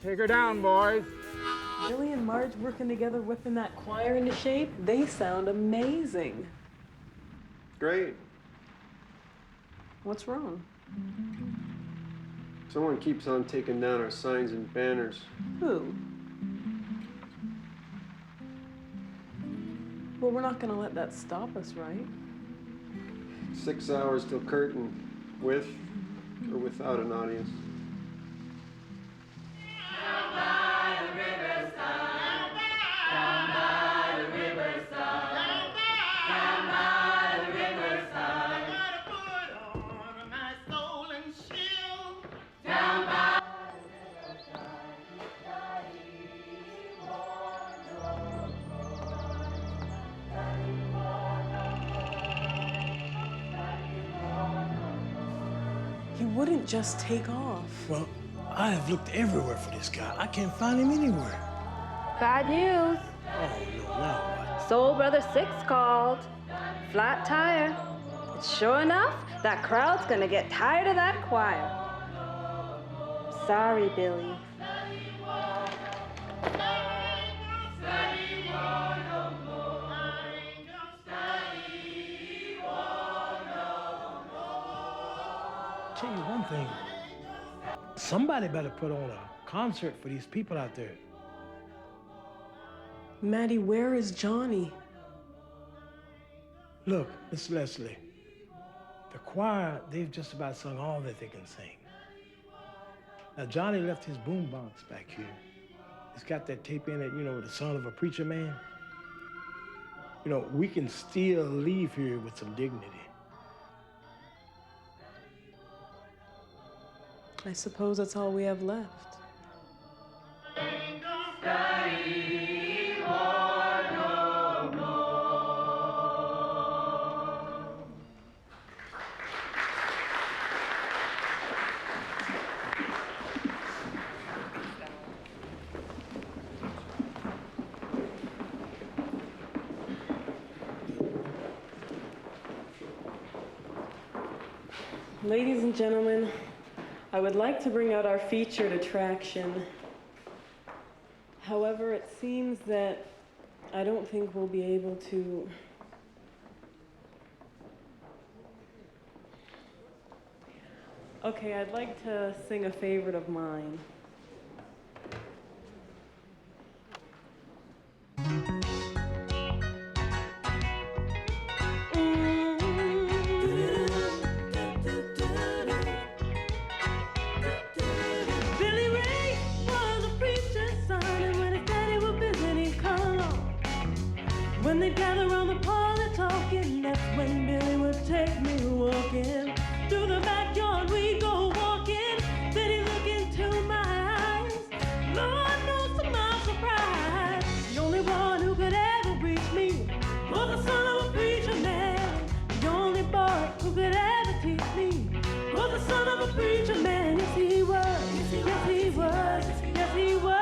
Take her down, boys. Billy and Marge working together, whipping that choir into shape, they sound amazing. Great. What's wrong? Someone keeps on taking down our signs and banners. Who? Well, we're not gonna let that stop us, right? 6 hours till curtain, with or without an audience. He wouldn't just take off. Well, I have looked everywhere for this guy. I can't find him anywhere. Bad news. Oh, no, now what? Soul Brother 6 called. Flat tire. And sure enough, that crowd's gonna get tired of that choir. Sorry, Billy. Tell you one thing. Somebody better put on a concert for these people out there. Maddie, where is Johnny? Look, Miss Leslie, the choir, they've just about sung all that they can sing. Now, Johnny left his boombox back here. It's got that tape in it, you know, the son of a preacher man. You know, we can still leave here with some dignity. I suppose that's all we have left. Ladies and gentlemen, I would like to bring out our featured attraction. However, it seems that I don't think we'll be able to. Okay, I'd like to sing a favorite of mine. When they gather around the parlor talking, that's when Billy would take me walking. Through the backyard we go walking, then he look into my eyes. Lord knows to my surprise, the only one who could ever reach me was the son of a preacher man. The only boy who could ever teach me was the son of a preacher man. Yes, he was. Yes, he was. Yes, he was.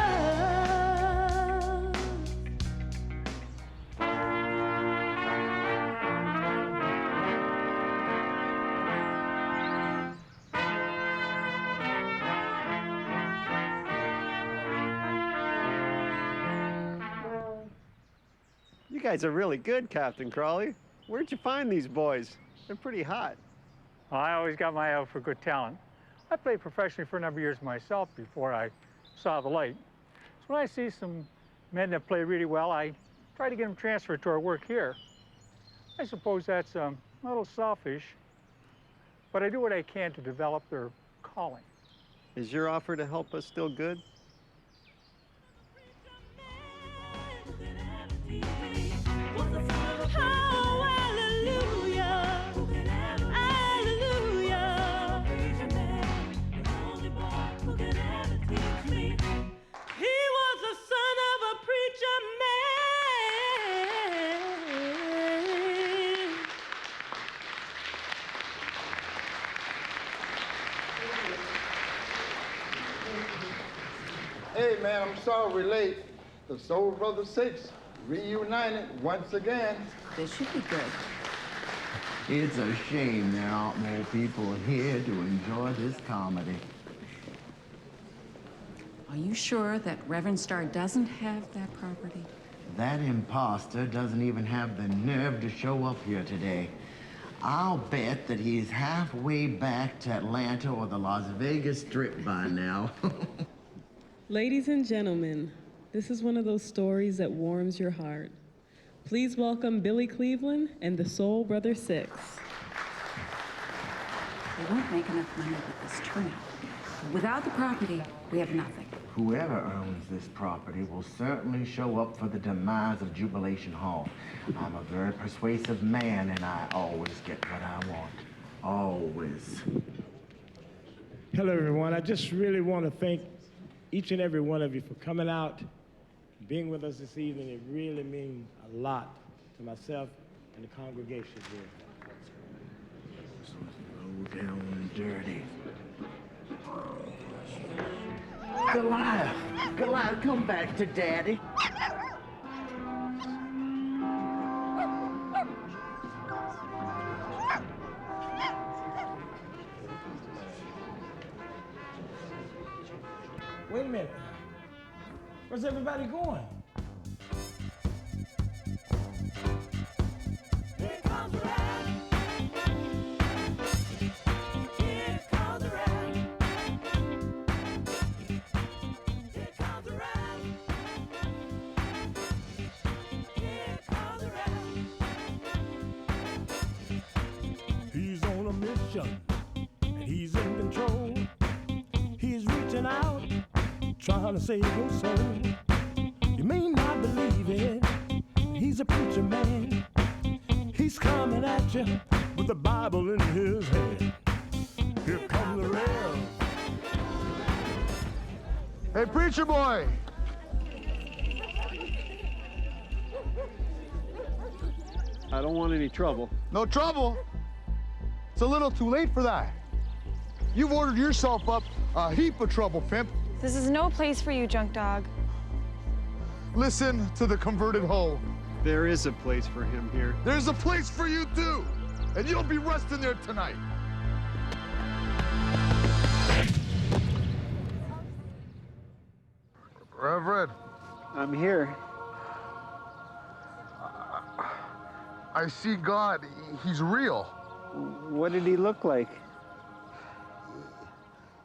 You guys are really good, Captain Crawley. Where'd you find these boys? They're pretty hot. Well, I always got my eye out for good talent. I played professionally for a number of years myself before I saw the light. So when I see some men that play really well, I try to get them transferred to our work here. I suppose that's a little selfish, but I do what I can to develop their calling. Is your offer to help us still good? Hey, man, I'm sorry we're late. The Soul Brother Six reunited once again. This should be good. It's a shame there aren't more people here to enjoy this comedy. Are you sure that Reverend Starr doesn't have that property? That imposter doesn't even have the nerve to show up here today. I'll bet that he's halfway back to Atlanta or the Las Vegas Strip by now. Ladies and gentlemen, this is one of those stories that warms your heart. Please welcome Billy Cleveland and the Soul Brother Six. We won't make enough money with this turnout. Without the property, we have nothing. Whoever owns this property will certainly show up for the demise of Jubilation Hall. I'm a very persuasive man, and I always get what I want. Always. Hello, everyone. I just really want to thank each and every one of you for coming out, being with us this evening. It really means a lot to myself and the congregation here. Low down and dirty. Goliath! Goliath, come back to Daddy. Wait a minute. Where's everybody going? He's on a mission, and he's in control. He's reaching out, trying to save your soul. You may not believe it, he's a preacher man. He's coming at you with the Bible in his hand. Here comes the rail. Hey, preacher boy! I don't want any trouble. No trouble? It's a little too late for that. You've ordered yourself up a heap of trouble, pimp. This is no place for you, junk dog. Listen to the converted hoe. There is a place for him here. There's a place for you, too. And you'll be resting there tonight. Reverend. I'm here. I see God. He's real. What did he look like?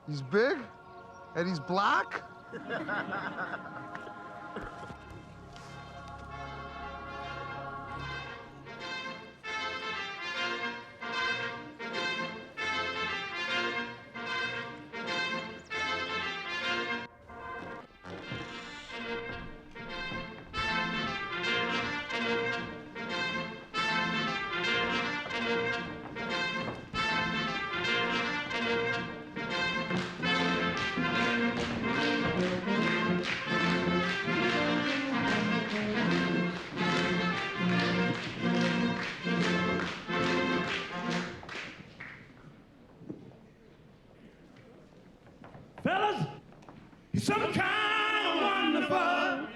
He's big, and he's black. Fellas, he's some kind of wonderful.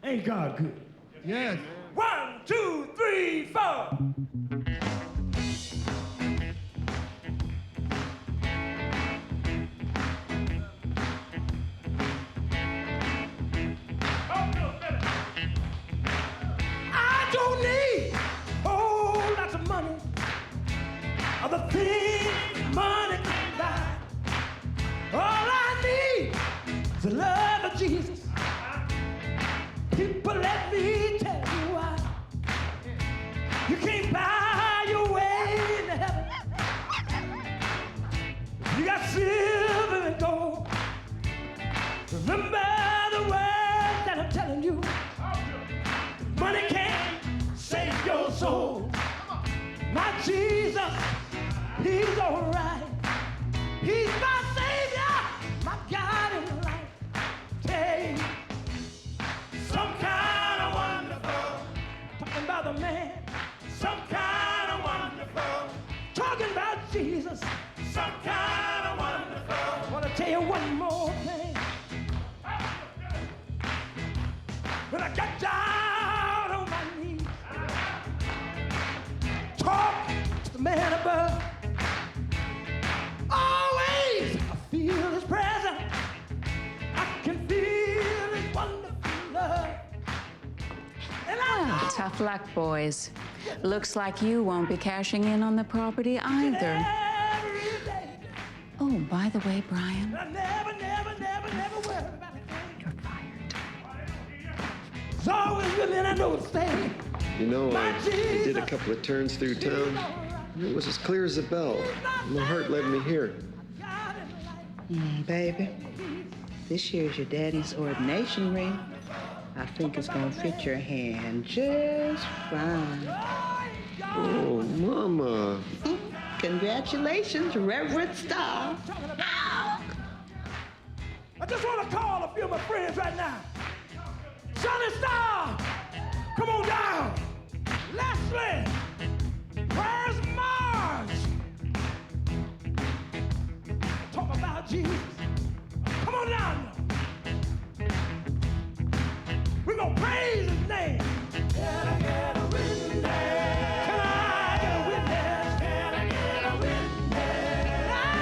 Ain't God good? Yes. 1, 2, 3, 4. I don't need whole lots of money. Other things money can buy. All I need is the love of Jesus. People, let me tell you why. You can't buy your way into heaven. You got silver and gold. Remember the words that I'm telling you. Money can't save your soul. My Jesus, he's all right. He's my Savior, my God in life. Hey, some kind of wonderful. Talking about the man, some kind of wonderful. Talking about Jesus, some kind of wonderful. I want to tell you one more thing. Tough luck, boys. Looks like you won't be cashing in on the property either. Oh, by the way, Brian. Never worry about it. You're fired. It's always good, and I know it's staying. You know, I did a couple of turns through town, and it was as clear as a bell. My heart led me here. Baby, this here's your daddy's ordination ring. I think it's gonna fit your hand just fine. Oh, Mama. Congratulations, Reverend Starr. I just want to call a few of my friends right now. Johnny Starr, come on down. Leslie, where's Marge? Talk about Jesus. Come on down. We're going to praise his name. Can I get a witness? Can I get a witness? Can I get a witness? Can I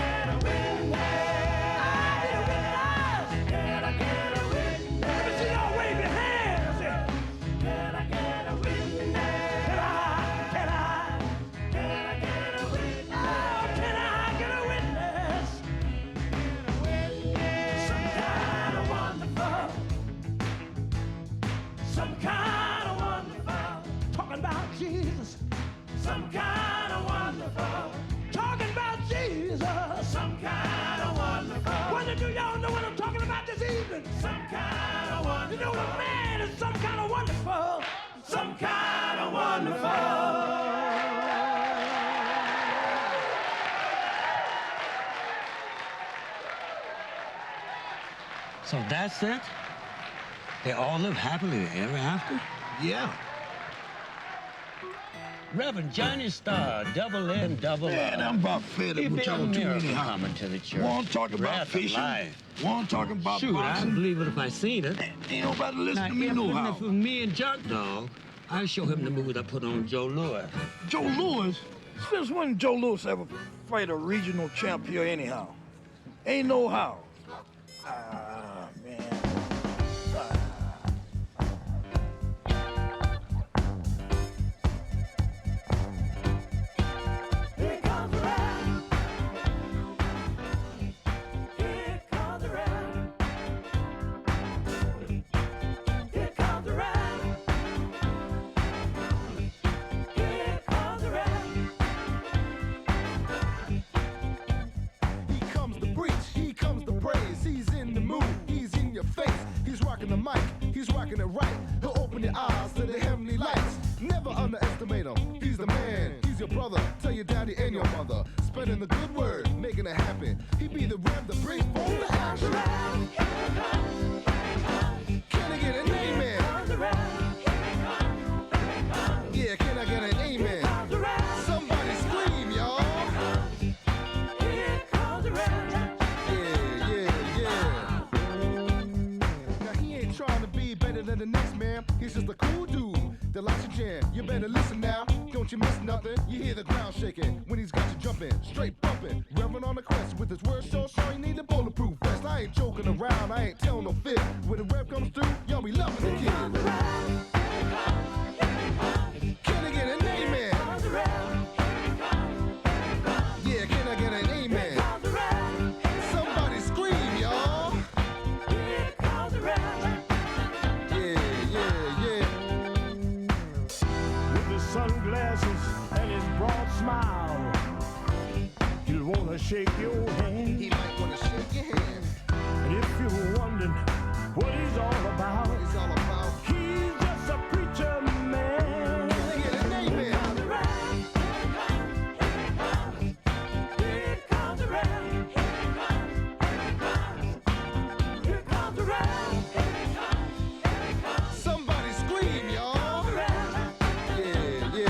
get a witness? Can I get a witness? Let me see y'all wave your hands. Can I get a witness? Can I get a witness? Oh, can I get a witness? Some kind of wonderful. Some kind of wonderful. Talking about Jesus. Some kind of wonderful. Talking about Jesus. Some kind of wonderful. Wonder, do y'all know what I'm talking about this evening? Some kind of wonderful. You know the man is some kind of wonderful. Some kind of wonderful. So that's it? They all live happily ever after? Yeah. Reverend Johnny Starr, double in, double out. Man, I'm about fed up with y'all too anyhow. Coming to the church. One talking about fishing, one talking about Shoot, boxing. I'd believe it if I seen it. Ain't nobody listen to me nohow. If it was me and Junk Dog, I'd show him the movie I put on Joe Lewis. Joe Lewis? Since when Joe Lewis ever fight a regional champ here anyhow? Ain't no how. Man. Here comes the rap. Here comes the rap. Here comes the rap. Here comes the rap. He comes to preach, he comes to praise. He's in the mood, he's in your face. He's rocking the mic, he's rocking it right. He'll open your eyes to the heavenly lights. Never underestimate him, he's the man, he's your brother. Tell your daddy and your mother. Spreading the good word, making it happen. He be the rev that brings forth the action. Can I get an amen? Yeah, can I get an amen? Somebody scream, y'all. Now he ain't trying to be better than the next man. He's just a cool dude that likes to jam. You better listen now. Don't you miss nothing? You hear the ground shaking when he's got you jumping, straight bumping. Reverend on the crest with his words so strong, you need a bulletproof vest. I ain't joking around, I ain't telling no fib. When the rev comes through, y'all be loving the kid. Can I get an amen? Yeah, can I get an amen? Somebody scream, y'all. Yeah. With his sunglasses and his broad smile, he'll wanna shake your hand. He might wanna shake your hand. And if you're wondering what he's all about, he's just a preacher man. Can I get an amen? Here comes the rap. Here comes the rap. Somebody scream, y'all. Yeah.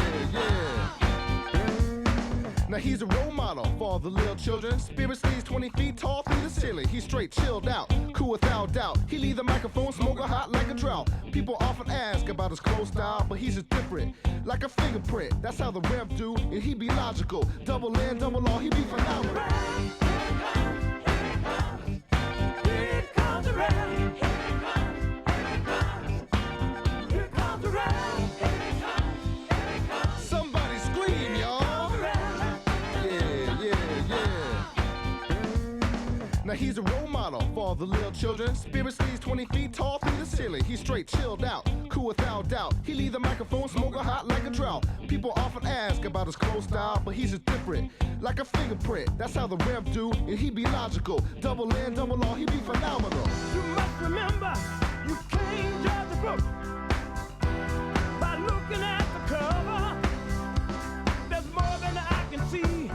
Now he's a role model for all the little children. Spirit stays 20 feet tall through the ceiling. He's straight chilled out, cool without doubt. He leave the microphone smoking hot like a drought. People often ask about his clothes style, but he's just different, like a fingerprint. That's how the rev do, and he be logical. Double in, double all, he be phenomenal. Here comes the rap. he's a role model for all the little children. Spirit stays 20 feet tall through the ceiling. He's straight chilled out, cool without doubt. He leave the microphone smoking hot like a drought. People often ask about his clothes style, but he's just different, like a fingerprint. That's how the Rev do, and he be logical. Double in, double all, he be phenomenal. You must remember, you can't judge the book by looking at the cover. There's more than I can see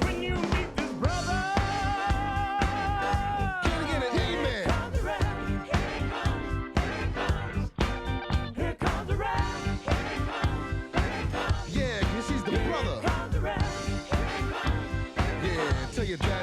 when you meet this brother. Can I get an amen? Here comes the rap. Here comes the rap. Yeah, 'cause he's the brother. Here comes the rap. Yeah, tell your dad